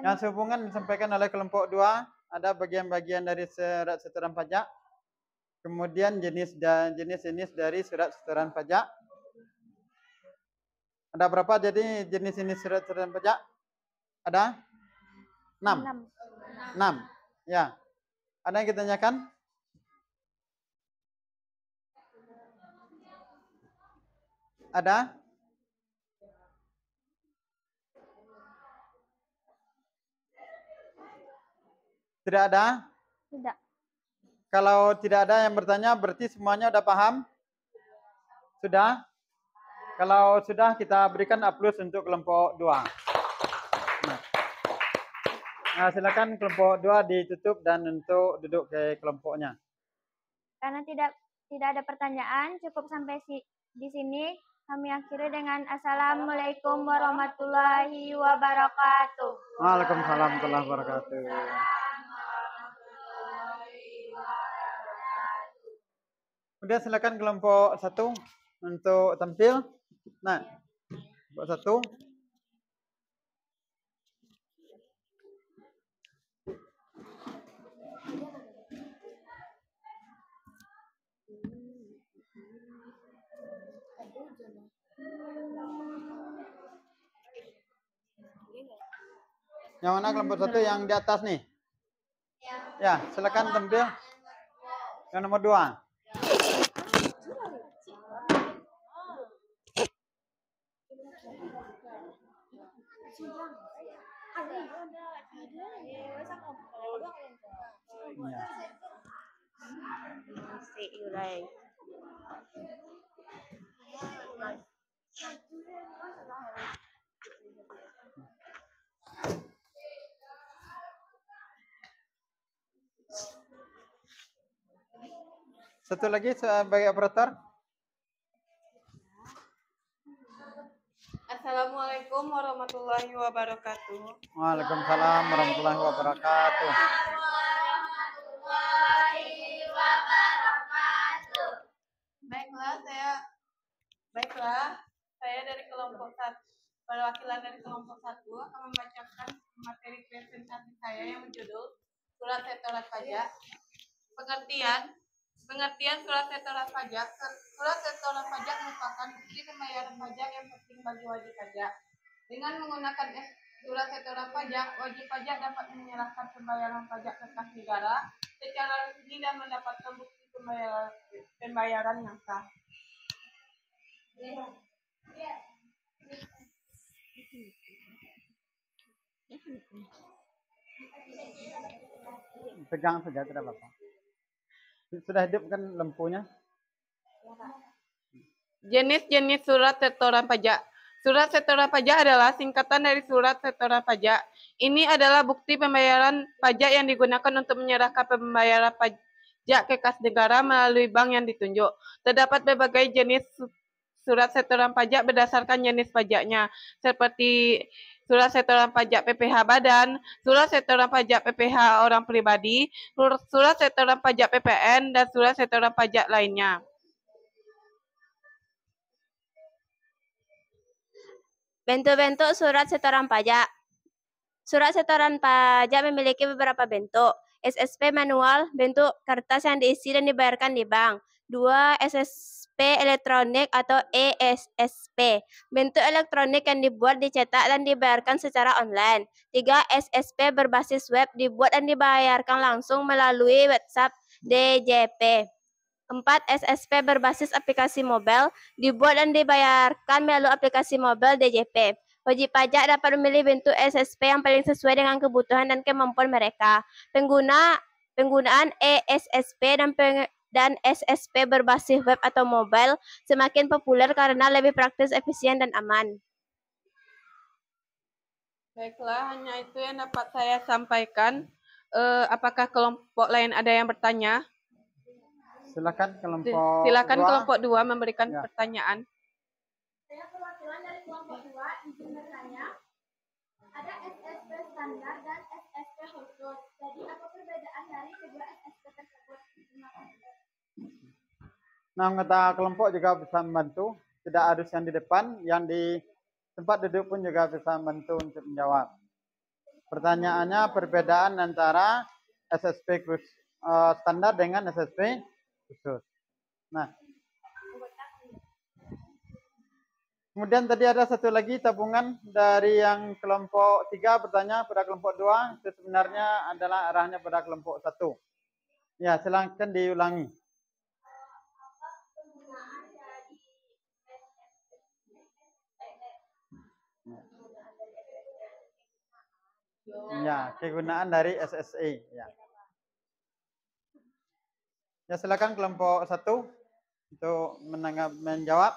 Speaker 1: Yang sehubungan disampaikan oleh kelompok 2, ada bagian-bagian dari surat setoran pajak, kemudian jenis dan jenis-jenis dari surat setoran pajak. Ada berapa jadi jenis-jenis surat setoran pajak? Ada 6. 6. Ya. Ada yang kita tanyakan? Ada? Tidak ada?
Speaker 3: Tidak.
Speaker 1: Kalau tidak ada yang bertanya, berarti semuanya sudah paham? Sudah? Kalau sudah, kita berikan A+ untuk kelompok 2. Nah, silakan kelompok 2 ditutup dan untuk duduk ke kelompoknya.
Speaker 3: Karena tidak ada pertanyaan, cukup sampai di sini. Kami akhiri dengan Assalamualaikum warahmatullahi wabarakatuh.
Speaker 1: Waalaikumsalam warahmatullahi wabarakatuh. Kemudian silakan kelompok 1 untuk tampil. Nah, kelompok 1. Yang mana kelompok 1 yang di atas nih? Ya, silakan tampil. Yang nomor 2. Satu lagi sebagai operator.
Speaker 4: Assalamualaikum warahmatullahi wabarakatuh.
Speaker 1: Waalaikumsalam warahmatullahi wabarakatuh.
Speaker 4: Baiklah, saya dari kelompok 1, perwakilan dari kelompok 1 akan membacakan materi presentasi saya yang berjudul Surat Setoran Pajak. Pengertian surat setoran pajak. Surat setoran pajak merupakan bukti pembayaran pajak yang penting bagi wajib pajak. Dengan menggunakan surat setoran pajak, wajib pajak dapat menyerahkan pembayaran pajak ke kas negara secara resmi dan mendapatkan bukti pembayaran yang sah.
Speaker 1: Pegang saja, tidak apa-apa. Sudah hidupkan lampunya.
Speaker 4: Jenis-jenis surat setoran pajak. Surat setoran pajak adalah singkatan dari surat setoran pajak. Ini adalah bukti pembayaran pajak yang digunakan untuk menyerahkan pembayaran pajak ke kas negara melalui bank yang ditunjuk. Terdapat berbagai jenis surat setoran pajak berdasarkan jenis pajaknya, seperti surat setoran pajak PPh badan, surat setoran pajak PPh orang pribadi, surat setoran pajak PPN, dan surat setoran pajak lainnya.
Speaker 5: Bentuk-bentuk surat setoran pajak. Surat setoran pajak memiliki beberapa bentuk. SSP manual, bentuk kertas yang diisi dan dibayarkan di bank. 2. SSP elektronik atau ESSP, bentuk elektronik yang dibuat, dicetak, dan dibayarkan secara online. 3. SSP berbasis web, dibuat dan dibayarkan langsung melalui WhatsApp DJP. 4. SSP berbasis aplikasi mobile, dibuat dan dibayarkan melalui aplikasi mobile DJP. Wajib pajak dapat memilih bentuk SSP yang paling sesuai dengan kebutuhan dan kemampuan mereka. Penggunaan ESSP dan dan SSP berbasis web atau mobile semakin populer karena lebih praktis, efisien, dan aman.
Speaker 4: Baiklah, hanya itu yang dapat saya sampaikan. Apakah kelompok lain ada yang bertanya?
Speaker 1: Silakan kelompok
Speaker 4: Silakan
Speaker 1: dua.
Speaker 4: kelompok 2 memberikan
Speaker 1: Ya.
Speaker 4: pertanyaan.
Speaker 2: Saya perwakilan dari kelompok 2 izin bertanya. Ada SSP standar dan SSP khusus. Jadi apa perbedaan dari kedua SSP tersebut? Terima kasih.
Speaker 1: Nah, anggota kelompok juga bisa membantu. Tidak harus yang di depan, yang di tempat duduk pun juga bisa membantu untuk menjawab. Pertanyaannya perbedaan antara SSP standar dengan SSP khusus. Nah, kemudian tadi ada satu lagi tabungan dari yang kelompok 3 bertanya pada kelompok 2. Itu sebenarnya adalah arahnya pada kelompok 1. Ya, silakan diulangi. Ya, kegunaan dari SSE. Ya. Ya, silakan kelompok 1 untuk menjawab.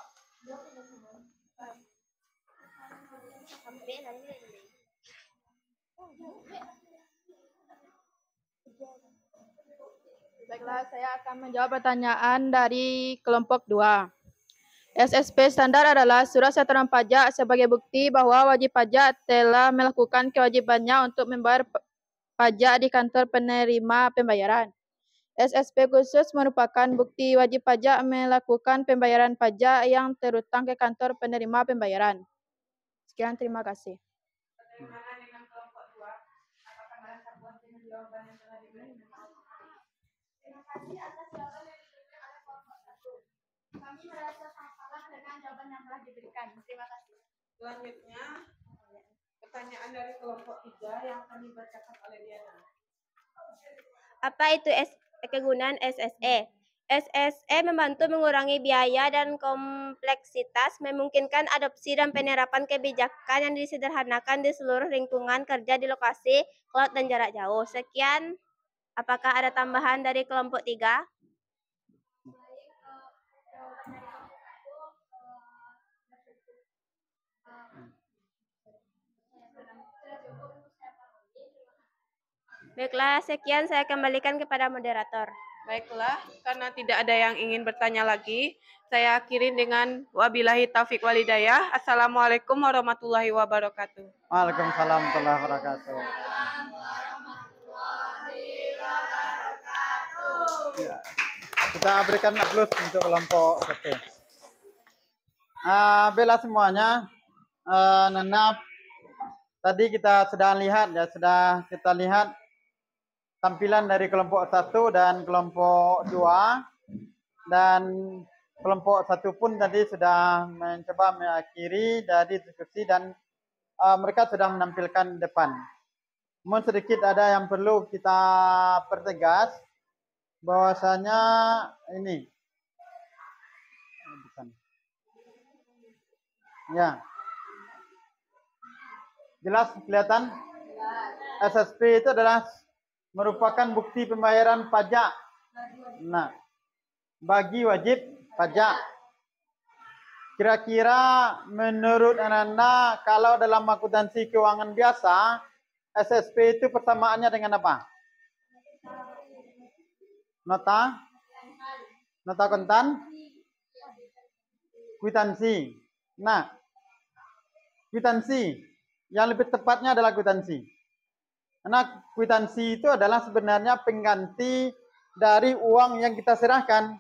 Speaker 6: Baiklah, saya akan menjawab pertanyaan dari kelompok 2. SSP standar adalah surat setoran pajak sebagai bukti bahwa wajib pajak telah melakukan kewajibannya untuk membayar pajak di kantor penerima pembayaran. SSP khusus merupakan bukti wajib pajak melakukan pembayaran pajak yang terutang ke kantor penerima pembayaran. Sekian, terima kasih.
Speaker 4: Bagaimana dengan kelompok 2? Apakah merasa puas dengan jawaban yang telah diberikan?
Speaker 2: Terima kasih atas jawaban yang diberikan oleh kelompok 1. Kami merasa salah dengan jawaban yang telah diberikan. Terima kasih.
Speaker 4: Selanjutnya, pertanyaan dari kelompok 3 yang akan dibacakan oleh Diana.
Speaker 5: Apa itu kegunaan SSE? SSE membantu mengurangi biaya dan kompleksitas, memungkinkan adopsi dan penerapan kebijakan yang disederhanakan di seluruh lingkungan kerja di lokasi, cloud, dan jarak jauh. Sekian, apakah ada tambahan dari kelompok 3? Baiklah, sekian saya kembalikan kepada moderator.
Speaker 4: Baiklah, karena tidak ada yang ingin bertanya lagi, saya akhiri dengan wabillahi taufik walhidayah. Assalamualaikum warahmatullahi wabarakatuh.
Speaker 1: Waalaikumsalam warahmatullahi wabarakatuh. Ya. Kita berikan aplaus untuk kelompok 1. Bela semuanya. Nana, tadi kita sudah lihat ya, kita lihat tampilan dari kelompok 1 dan kelompok 2, dan kelompok 1 pun tadi sudah mencoba mengakhiri dari diskusi dan mereka sudah menampilkan depan. Namun sedikit ada yang perlu kita pertegas bahwasanya ini. Ya. Jelas kelihatan? SSP itu adalah merupakan bukti pembayaran pajak. Nah, bagi wajib pajak. Kira-kira menurut Anda kalau dalam akuntansi keuangan biasa, SSP itu persamaannya dengan apa? Nota? Nota kontan? Kwitansi. Nah, kwitansi. Yang lebih tepatnya adalah kwitansi. Karena kwitansi itu adalah sebenarnya pengganti dari uang yang kita serahkan.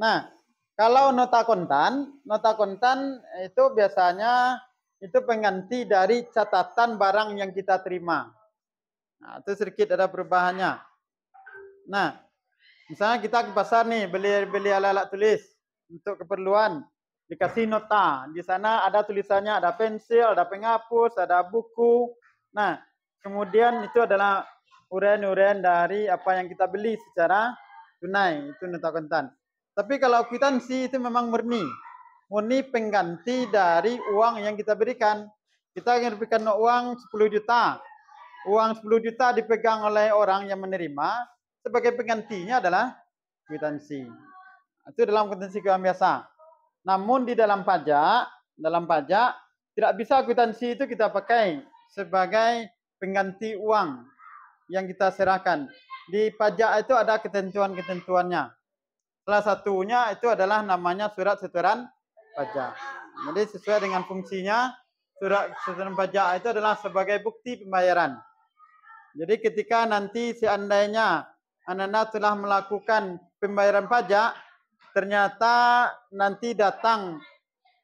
Speaker 1: Nah, kalau nota kontan itu biasanya itu pengganti dari catatan barang yang kita terima. Nah, itu sedikit ada perubahannya. Nah, misalnya kita ke pasar nih beli alat-alat tulis untuk keperluan, dikasih nota. Di sana ada tulisannya, ada pensil, ada penghapus, ada buku. Nah, kemudian itu adalah uraian-uraian dari apa yang kita beli secara tunai, itu nota kontan. Tapi kalau kwitansi itu memang murni pengganti dari uang yang kita berikan. Kita ingin berikan uang 10 juta. Uang 10 juta dipegang oleh orang yang menerima, sebagai penggantinya adalah kwitansi. Itu dalam kwitansi keuangan biasa. Namun di dalam pajak tidak bisa kwitansi itu kita pakai sebagai pengganti uang yang kita serahkan. Di pajak itu ada ketentuan-ketentuannya. Salah satunya itu adalah namanya surat setoran pajak. Jadi sesuai dengan fungsinya, surat setoran pajak itu adalah sebagai bukti pembayaran. Jadi ketika nanti seandainya Anda telah melakukan pembayaran pajak, ternyata nanti datang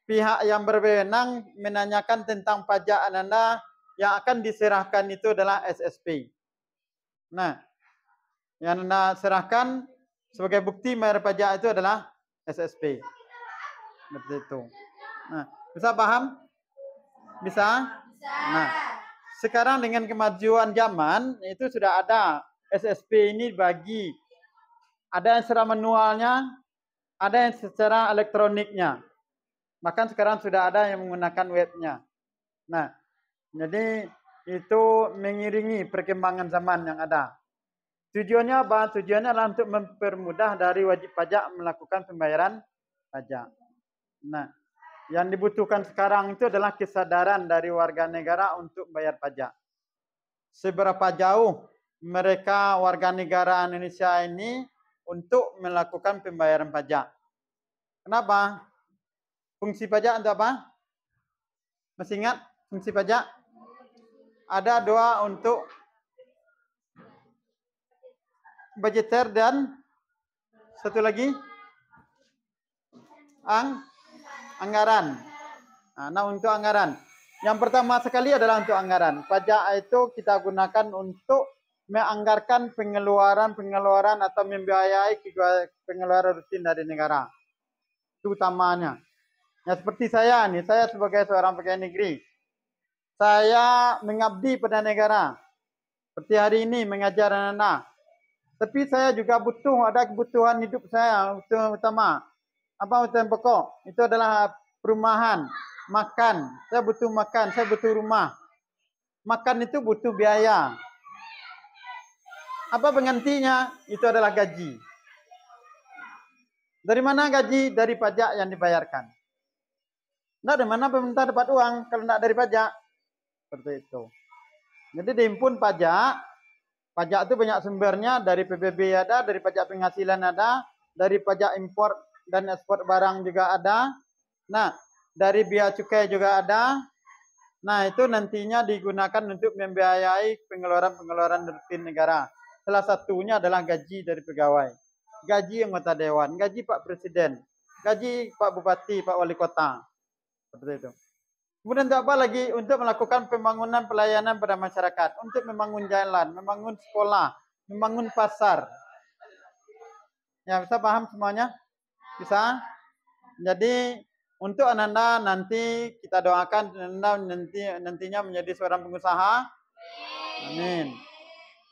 Speaker 1: pihak yang berwenang menanyakan tentang pajak Anda yang akan diserahkan itu adalah SSP. Nah, yang Anda serahkan sebagai bukti bayar pajak itu adalah SSP. Seperti itu. Nah, bisa paham? Bisa? Nah, sekarang dengan kemajuan zaman itu sudah ada SSP ini bagi ada yang secara manualnya, ada yang secara elektroniknya. Bahkan sekarang sudah ada yang menggunakan webnya. Nah, jadi itu mengiringi perkembangan zaman yang ada. Tujuannya apa? Tujuannya adalah untuk mempermudah dari wajib pajak melakukan pembayaran pajak. Nah, yang dibutuhkan sekarang itu adalah kesadaran dari warga negara untuk bayar pajak. Seberapa jauh mereka warga negara Indonesia ini untuk melakukan pembayaran pajak. Kenapa? Fungsi pajak untuk apa? Masih ingat fungsi pajak? Ada dua, untuk budgeter dan satu lagi anggaran. Nah, untuk anggaran. Yang pertama sekali adalah untuk anggaran. Pajak itu kita gunakan untuk menganggarkan pengeluaran atau membiayai pengeluaran rutin dari negara. Itu utamanya. Ya, seperti saya nih, saya sebagai seorang pegawai negeri. Saya mengabdi pada negara. Seperti hari ini mengajar anak-anak. Tapi saya juga ada kebutuhan hidup saya utama. Apa kebutuhan pokok? Itu adalah perumahan, makan. Saya butuh makan, saya butuh rumah. Makan itu butuh biaya. Apa penggantinya? Itu adalah gaji. Dari mana gaji? Dari pajak yang dibayarkan. Nah, dari mana pemerintah dapat uang kalau tidak dari pajak? Seperti itu. Jadi dihimpun pajak. Pajak itu banyak sumbernya, dari PBB ada, dari pajak penghasilan ada, dari pajak impor dan ekspor barang juga ada. Nah, dari bea cukai juga ada. Nah, itu nantinya digunakan untuk membiayai pengeluaran rutin negara. Salah satunya adalah gaji dari pegawai, gaji anggota dewan, gaji Pak Presiden, gaji Pak Bupati, Pak Wali Kota. Seperti itu. Kemudian untuk apa lagi? Untuk melakukan pembangunan pelayanan pada masyarakat. Untuk membangun jalan, membangun sekolah, membangun pasar. Ya, bisa paham semuanya? Bisa? Jadi, untuk Ananda nanti kita doakan Ananda nantinya menjadi seorang pengusaha. Amin.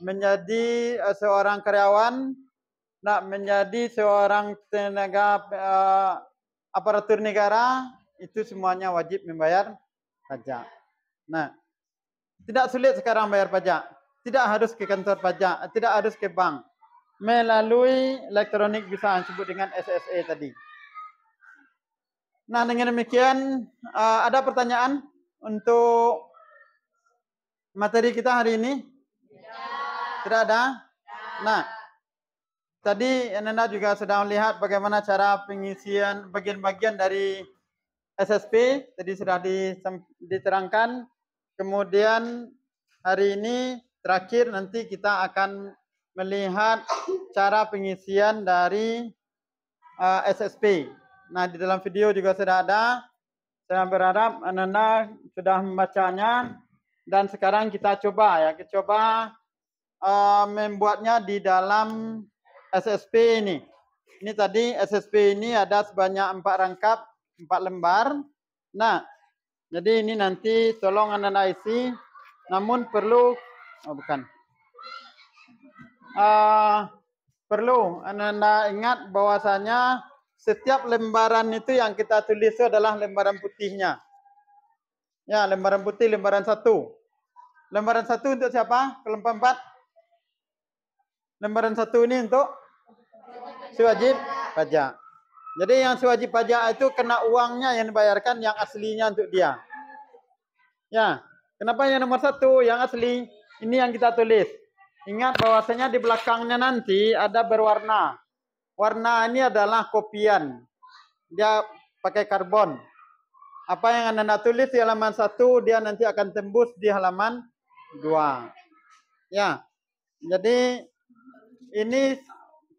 Speaker 1: Menjadi seorang karyawan, menjadi seorang tenaga aparatur negara, itu semuanya wajib membayar pajak. Nah, tidak sulit sekarang bayar pajak. Tidak harus ke kantor pajak, tidak harus ke bank. Melalui elektronik bisa disebut dengan SSE tadi. Nah, dengan demikian ada pertanyaan untuk materi kita hari ini? Tidak ada? Nah, tadi Anda juga sudah melihat bagaimana cara pengisian bagian-bagian dari SSP tadi sudah diterangkan. Kemudian hari ini terakhir nanti kita akan melihat cara pengisian dari SSP. Nah, di dalam video juga sudah ada. Saya berharap Anda sudah membacanya dan sekarang kita coba ya, membuatnya di dalam SSP ini. Ini tadi SSP ini ada sebanyak 4 rangkap. 4 lembar. Nah, jadi ini nanti tolong Anda isi. Namun perlu, perlu Anda ingat bahwasanya setiap lembaran itu yang kita tulis itu adalah lembaran putihnya. Ya, lembaran putih, lembaran 1. Lembaran 1 untuk siapa? Kelompok 4. Lembaran 1 ini untuk Sewajib pajak. Jadi yang sewajib pajak itu kena uangnya yang dibayarkan yang aslinya untuk dia. Ya, kenapa yang nomor 1 yang asli? Ini yang kita tulis. Ingat bahwasanya di belakangnya nanti ada berwarna. Warna ini adalah kopian. Dia pakai karbon. Apa yang Anda tulis di halaman 1, dia nanti akan tembus di halaman 2. Ya, jadi ini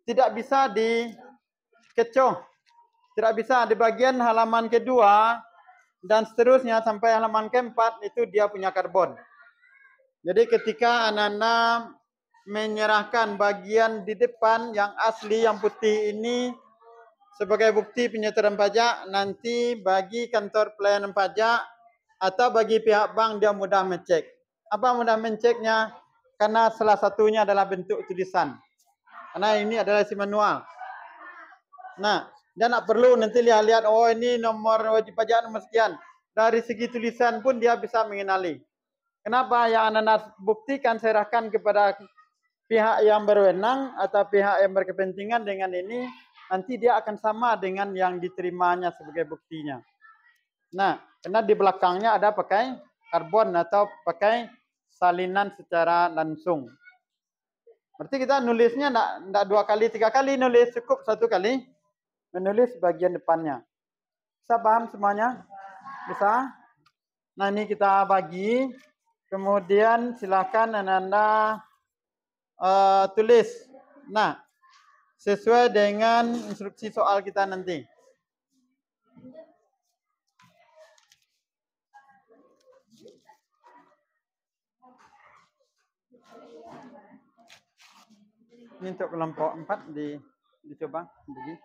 Speaker 1: tidak bisa dikecoh. Tidak bisa di bagian halaman kedua dan seterusnya sampai halaman keempat itu dia punya karbon. Jadi ketika anak-anak menyerahkan bagian di depan yang asli yang putih ini sebagai bukti penyetoran pajak, nanti bagi kantor pelayanan pajak atau bagi pihak bank dia mudah mencek. Apa mudah menceknya? Karena salah satunya adalah bentuk tulisan. Karena ini adalah isi manual. Nah, dia nak perlu nanti lihat-lihat, oh ini nomor wajib pajak nomor sekian. Dari segi tulisan pun dia bisa mengenali. Kenapa? Yang anak buktikan serahkan kepada pihak yang berwenang atau pihak yang berkepentingan dengan ini, nanti dia akan sama dengan yang diterimanya sebagai buktinya. Nah, karena di belakangnya ada pakai karbon atau pakai salinan secara langsung. Berarti kita nulisnya enggak 2 kali, 3 kali nulis, cukup 1 kali menulis bagian depannya. Bisa paham semuanya? Bisa? Nah, ini kita bagi. Kemudian silakan Anda tulis. Nah, sesuai dengan instruksi soal kita nanti. Ini untuk kelompok 4 dicoba begini.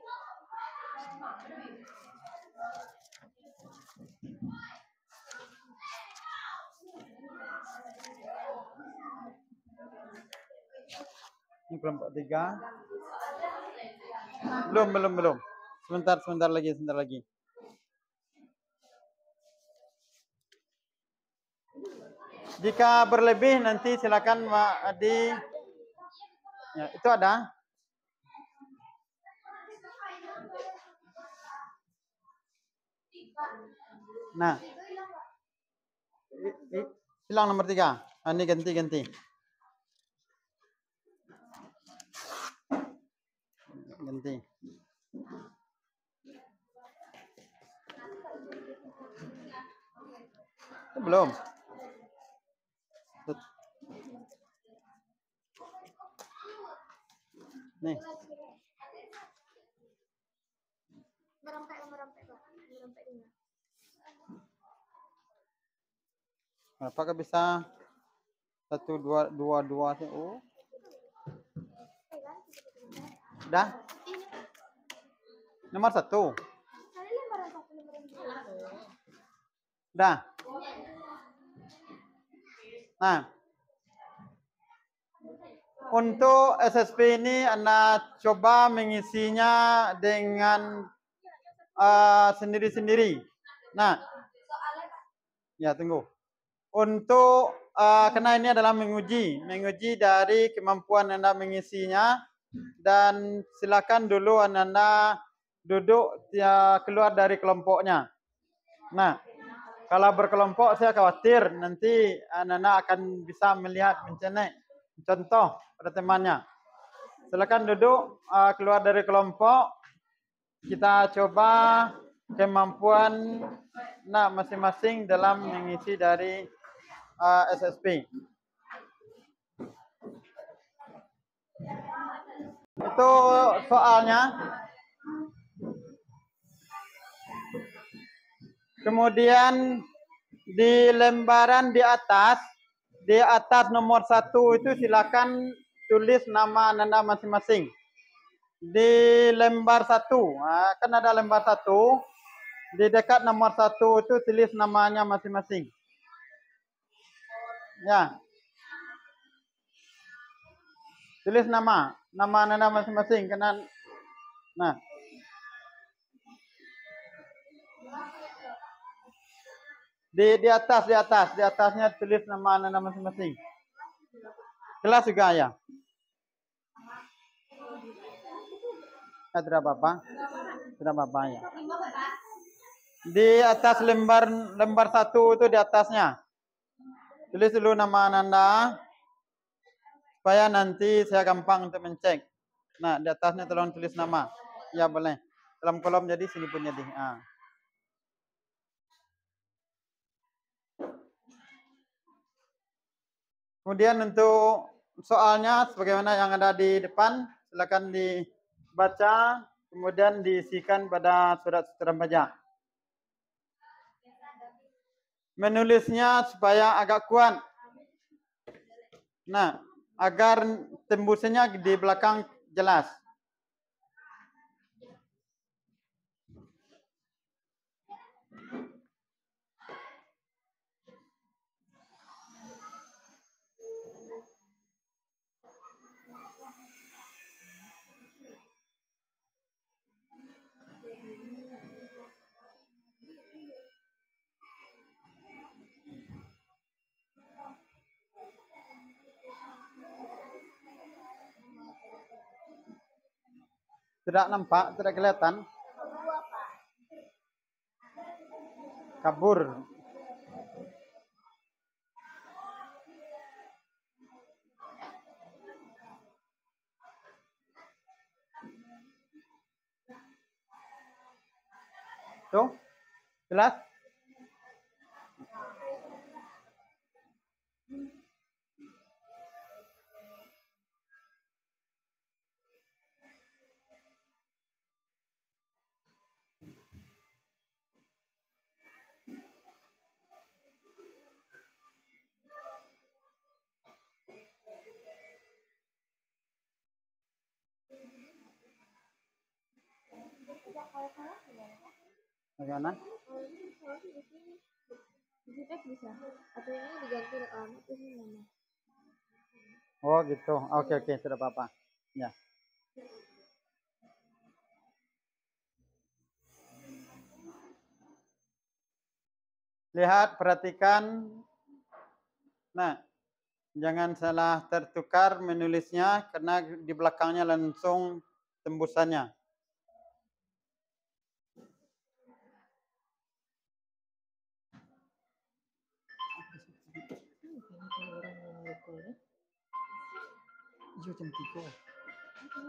Speaker 1: Ini kelompok 3. Belum. Sebentar lagi. Jika berlebih nanti silakan Pak Adi. Ya, itu ada. Nah. Hilang nomor 3. Ini ganti. Belum. Nih. Apakah bisa 1, 2, 2 sih? Oh. Dah. Nomor 1. Dah. Nah. Untuk SSP ini Anda coba mengisinya dengan sendiri-sendiri. Nah. Ya, tunggu. Untuk karena ini adalah menguji dari kemampuan Anda mengisinya, dan silakan dulu Anda duduk keluar dari kelompoknya. Nah, kalau berkelompok saya khawatir nanti Anda akan bisa melihat mencenek contoh pada temannya. Silakan duduk keluar dari kelompok. Kita coba kemampuan masing-masing dalam mengisi dari SSP. Itu soalnya. Kemudian di lembaran di atas nomor 1 itu silakan tulis nama Anda masing-masing. Di lembar 1, kan ada lembar 1. Di dekat nomor 1 itu tulis namanya masing-masing. Ya. Tulis nama Anda masing-masing. Nah. Di atasnya tulis nama Anda masing-masing. Kelas juga ya. Tidak apa-apa. Tidak apa-apa ya. Di atas lembar 1 itu di atasnya. Tulis dulu nama Ananda supaya nanti saya gampang untuk mencek. Nah, di atasnya tolong tulis nama. Ya boleh. Dalam kolom jadi sini pun jadi. Kemudian untuk soalnya sebagaimana yang ada di depan, silakan dibaca, kemudian diisikan pada surat setoran pajak. Menulisnya supaya agak kuat. Nah, agar tembusannya di belakang jelas. Tidak nampak, tidak kelihatan. Kabur. Tuh, jelas? Bagaimana? Oh gitu. Oke, tidak apa-apa. Ya. Lihat, perhatikan. Nah, jangan salah tertukar menulisnya karena di belakangnya langsung tembusannya. Iya jam 3.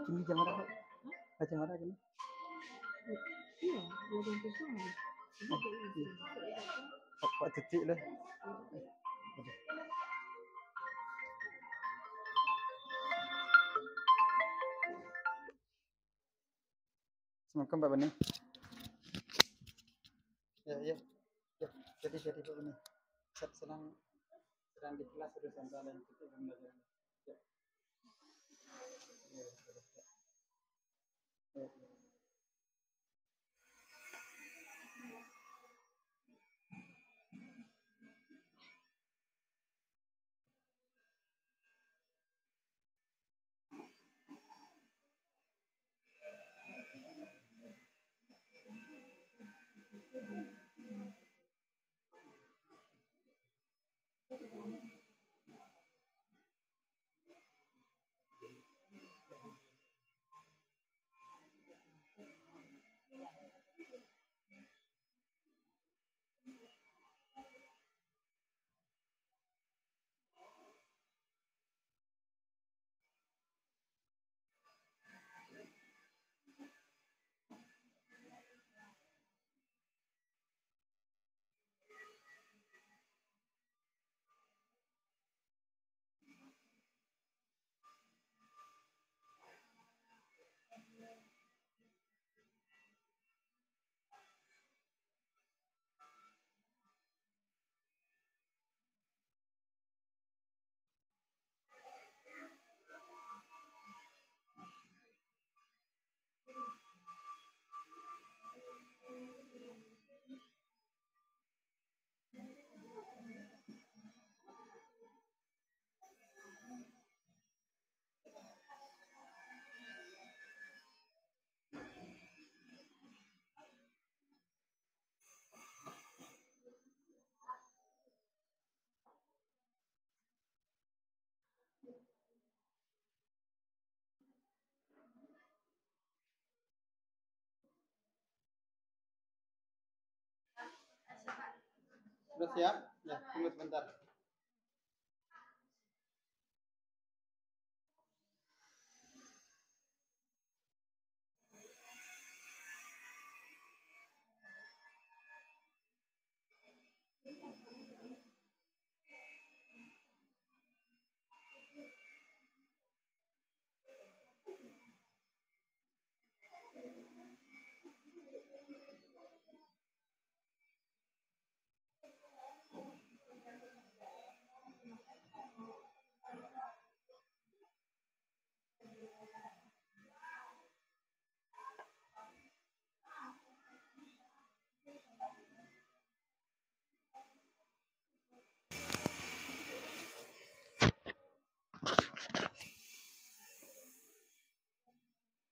Speaker 1: Ini jam berapa? Jam berapa ini? Iya, jam 3. Pak titik lah. Assalamualaikum Pak Bani. Ya. Jadi Pak Bani. Sedang di kelas sudah sampai yang itu belajar. Ya. Sudah siap? Ya, tunggu sebentar.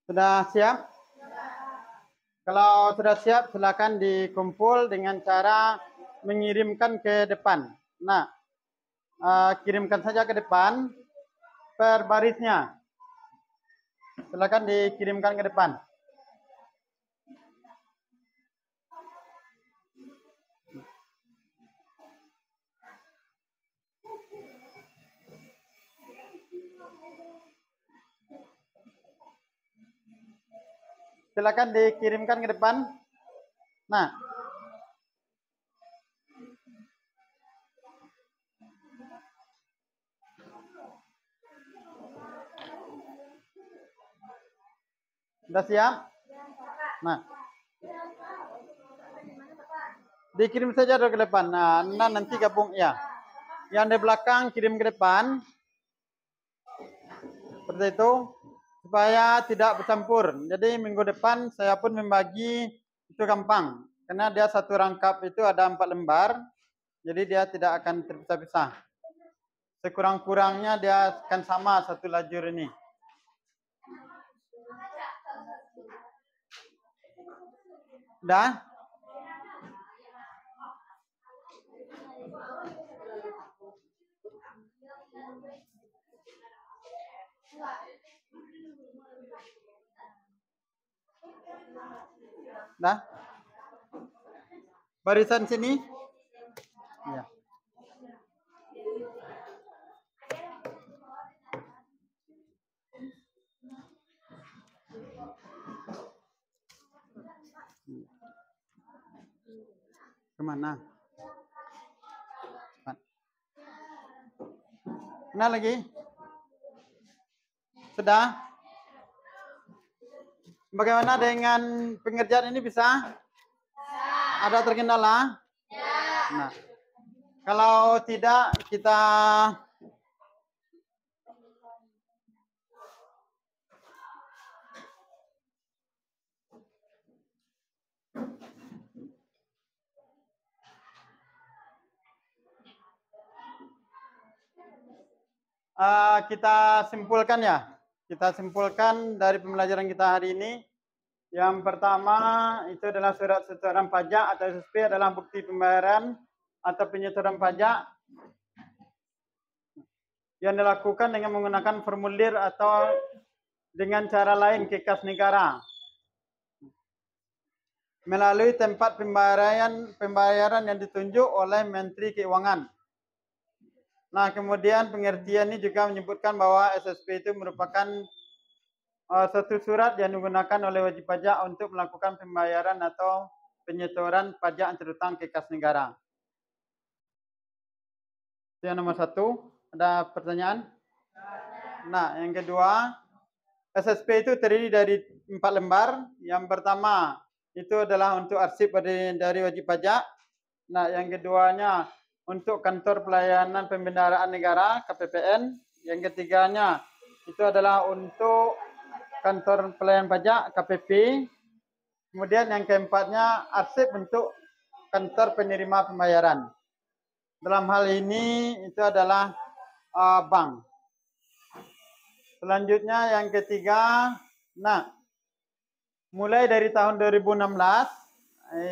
Speaker 1: Sudah siap? Kalau sudah siap, silakan dikumpul dengan cara mengirimkan ke depan. Nah, kirimkan saja ke depan per barisnya. Silakan dikirimkan ke depan. Silakan dikirimkan ke depan. Nah, sudah siap? Nah, dikirim saja ke depan. Nah, nanti gabung ya. Yang di belakang kirim ke depan. Seperti itu. Supaya tidak bercampur. Jadi minggu depan saya pun membagi itu gampang. Karena dia satu rangkap itu ada 4 lembar. Jadi dia tidak akan terpisah-pisah. Sekurang-kurangnya dia akan sama satu lajur ini. Dah? Dah? Barisan sini? Ya. Kemana? Mana lagi? Sudah? Bagaimana dengan pengerjaan ini bisa? Ada terkendala? Nah, kalau tidak kita kita simpulkan ya. Kita simpulkan dari pembelajaran kita hari ini. Yang pertama itu adalah surat setoran pajak atau SSP adalah bukti pembayaran atau penyetoran pajak yang dilakukan dengan menggunakan formulir atau dengan cara lain ke kas negara melalui tempat pembayaran yang ditunjuk oleh Menteri Keuangan. Nah, kemudian pengertian ini juga menyebutkan bahwa SSP itu merupakan satu surat yang digunakan oleh wajib pajak untuk melakukan pembayaran atau penyetoran pajak terutang ke kas negara. Itu yang nomor 1. Ada pertanyaan? Nah, yang kedua, SSP itu terdiri dari 4 lembar. Yang pertama itu adalah untuk arsip dari wajib pajak. Nah, yang keduanya untuk kantor pelayanan pembendaraan negara KPPN. Yang ketiganya itu adalah untuk kantor pelayanan pajak KPP. Kemudian yang keempatnya arsip untuk kantor penerima pembayaran. Dalam hal ini itu adalah bank. Selanjutnya yang ketiga, nah mulai dari tahun 2016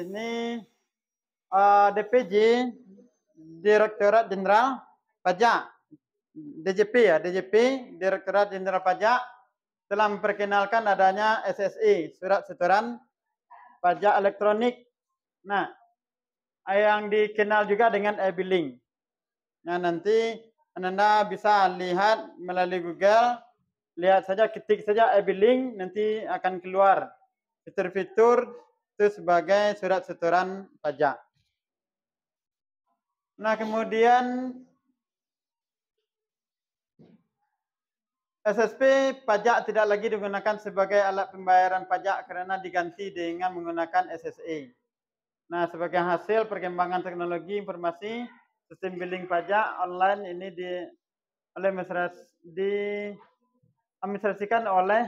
Speaker 1: ini DPJ Direktorat Jenderal Pajak DJP ya, DJP Direktorat Jenderal Pajak telah memperkenalkan adanya SSE, Surat Setoran Pajak Elektronik. Nah, yang dikenal juga dengan e-billing. Nah, nanti Anda bisa lihat melalui Google, lihat saja, ketik saja e-billing, nanti akan keluar fitur-fitur itu sebagai surat setoran pajak. Nah, kemudian SSP pajak tidak lagi digunakan sebagai alat pembayaran pajak karena diganti dengan menggunakan SSA. Nah, sebagai hasil perkembangan teknologi informasi, sistem billing pajak online ini diadministrasikan oleh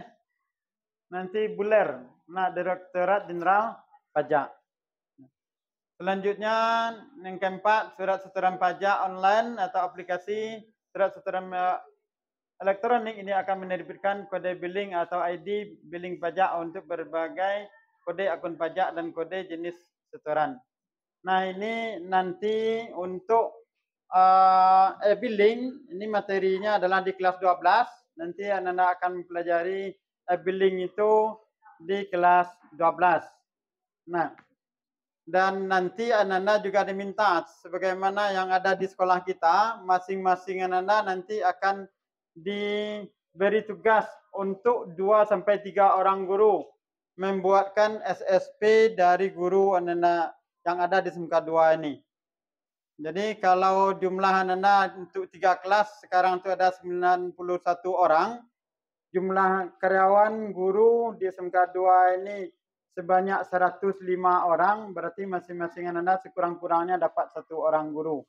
Speaker 1: nanti Buler, nah Direktorat Jenderal Pajak. Selanjutnya, yang keempat, surat setoran pajak online atau aplikasi surat setoran elektronik ini akan menerbitkan kode billing atau ID billing pajak untuk berbagai kode akun pajak dan kode jenis setoran. Nah, ini nanti untuk e-billing, ini materinya adalah di kelas 12. Nanti Anda akan mempelajari e-billing itu di kelas 12. Nah, dan nanti Anda juga diminta sebagaimana yang ada di sekolah kita, masing-masing Anda nanti akan diberi tugas untuk 2 sampai 3 orang guru membuatkan SSP dari guru Anda yang ada di SMK 2 ini. Jadi kalau jumlah Anda untuk 3 kelas sekarang itu ada 91 orang. Jumlah karyawan guru di SMK 2 ini sebanyak 105 orang, berarti masing-masing Anda sekurang-kurangnya dapat 1 orang guru.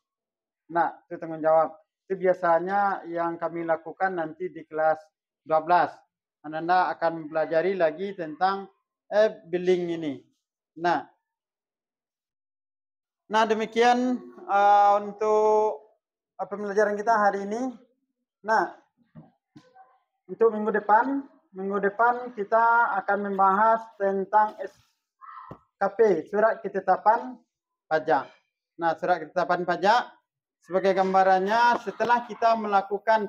Speaker 1: Nah, itu tanggung jawab. Itu biasanya yang kami lakukan nanti di kelas 12. Anda akan mempelajari lagi tentang billing ini. Nah, demikian untuk pembelajaran kita hari ini. Nah, untuk minggu depan kita akan membahas tentang SKP, Surat Ketetapan Pajak. Nah, Surat Ketetapan Pajak sebagai gambarannya, setelah kita melakukan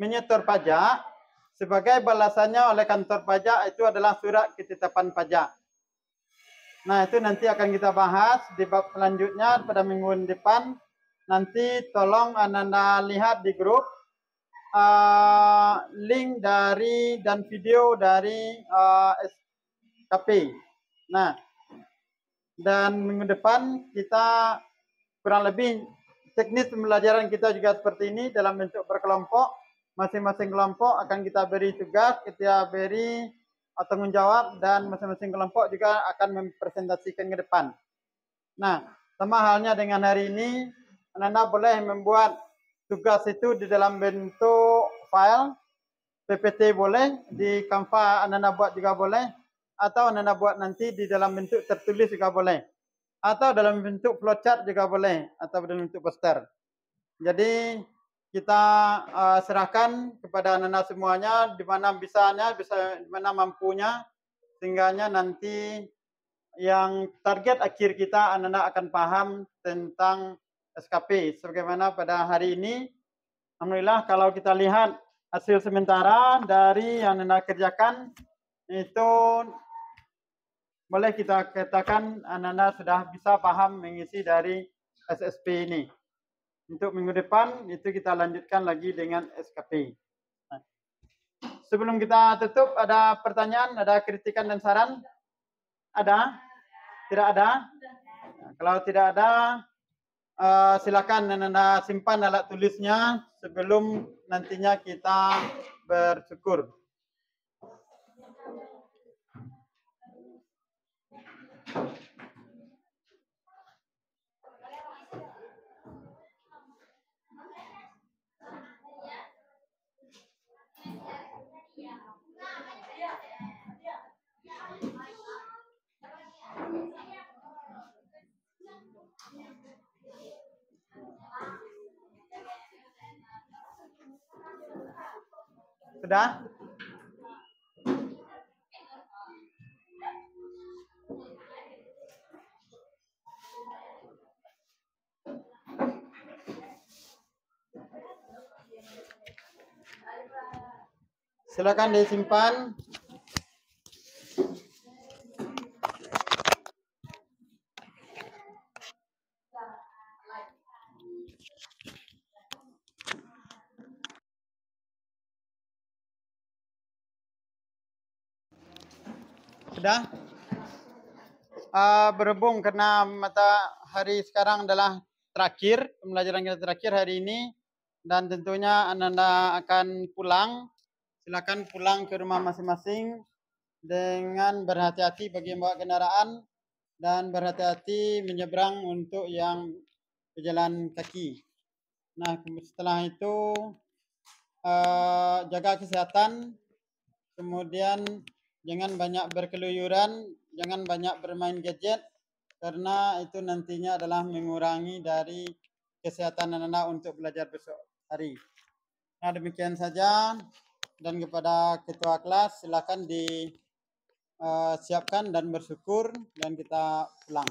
Speaker 1: menyetor pajak, sebagai balasannya oleh kantor pajak itu adalah surat ketetapan pajak. Nah, itu nanti akan kita bahas di bab selanjutnya pada minggu depan. Nanti tolong Anda lihat di grup link dari dan video dari SKP. Nah, dan minggu depan kita kurang lebih teknis pembelajaran kita juga seperti ini dalam bentuk berkelompok. Masing-masing kelompok akan kita beri tugas, kita beri tanggung jawab, dan masing-masing kelompok juga akan mempresentasikan ke depan. Nah, sama halnya dengan hari ini, Anda boleh membuat tugas itu di dalam bentuk file, PPT boleh, di Canva Anda buat juga boleh, atau Anda buat nanti di dalam bentuk tertulis juga boleh. Atau dalam bentuk flowchart juga boleh, atau dalam bentuk poster. Jadi kita serahkan kepada anak-anak semuanya di mana bisanya, di mana mampunya, sehingganya nanti yang target akhir kita anak-anak akan paham tentang SKP. Sebagaimana pada hari ini, alhamdulillah kalau kita lihat hasil sementara dari yang anak kerjakan itu boleh kita katakan anak-anak sudah bisa paham mengisi dari SSP ini. Untuk minggu depan itu kita lanjutkan lagi dengan SKP. Nah, sebelum kita tutup, ada pertanyaan, ada kritikan dan saran? Ada? Tidak ada? Nah, kalau tidak ada, silakan anak-anak simpan alat tulisnya sebelum nantinya kita bersyukur. Sudah? Silakan disimpan. Sudah? Berhubung karena hari sekarang adalah terakhir, pembelajaran kita terakhir hari ini, dan tentunya Anda akan pulang. Silakan pulang ke rumah masing-masing dengan berhati-hati bagi yang bawa kendaraan dan berhati-hati menyeberang untuk yang berjalan kaki. Nah, setelah itu jaga kesehatan, kemudian jangan banyak berkeluyuran, jangan banyak bermain gadget, karena itu nantinya adalah mengurangi dari kesehatan Anda untuk belajar besok hari. Nah, demikian saja. Dan kepada ketua kelas, silakan disiapkan dan bersyukur, dan kita pulang.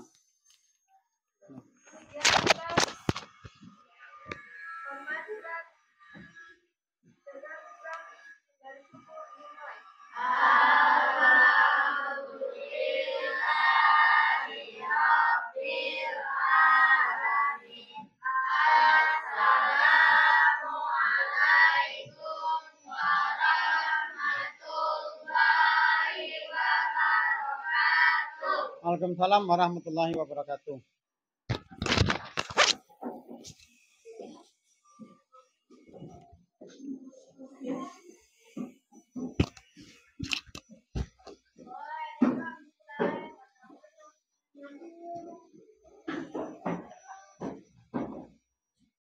Speaker 1: Waalaikumsalam warahmatullahi wabarakatuh.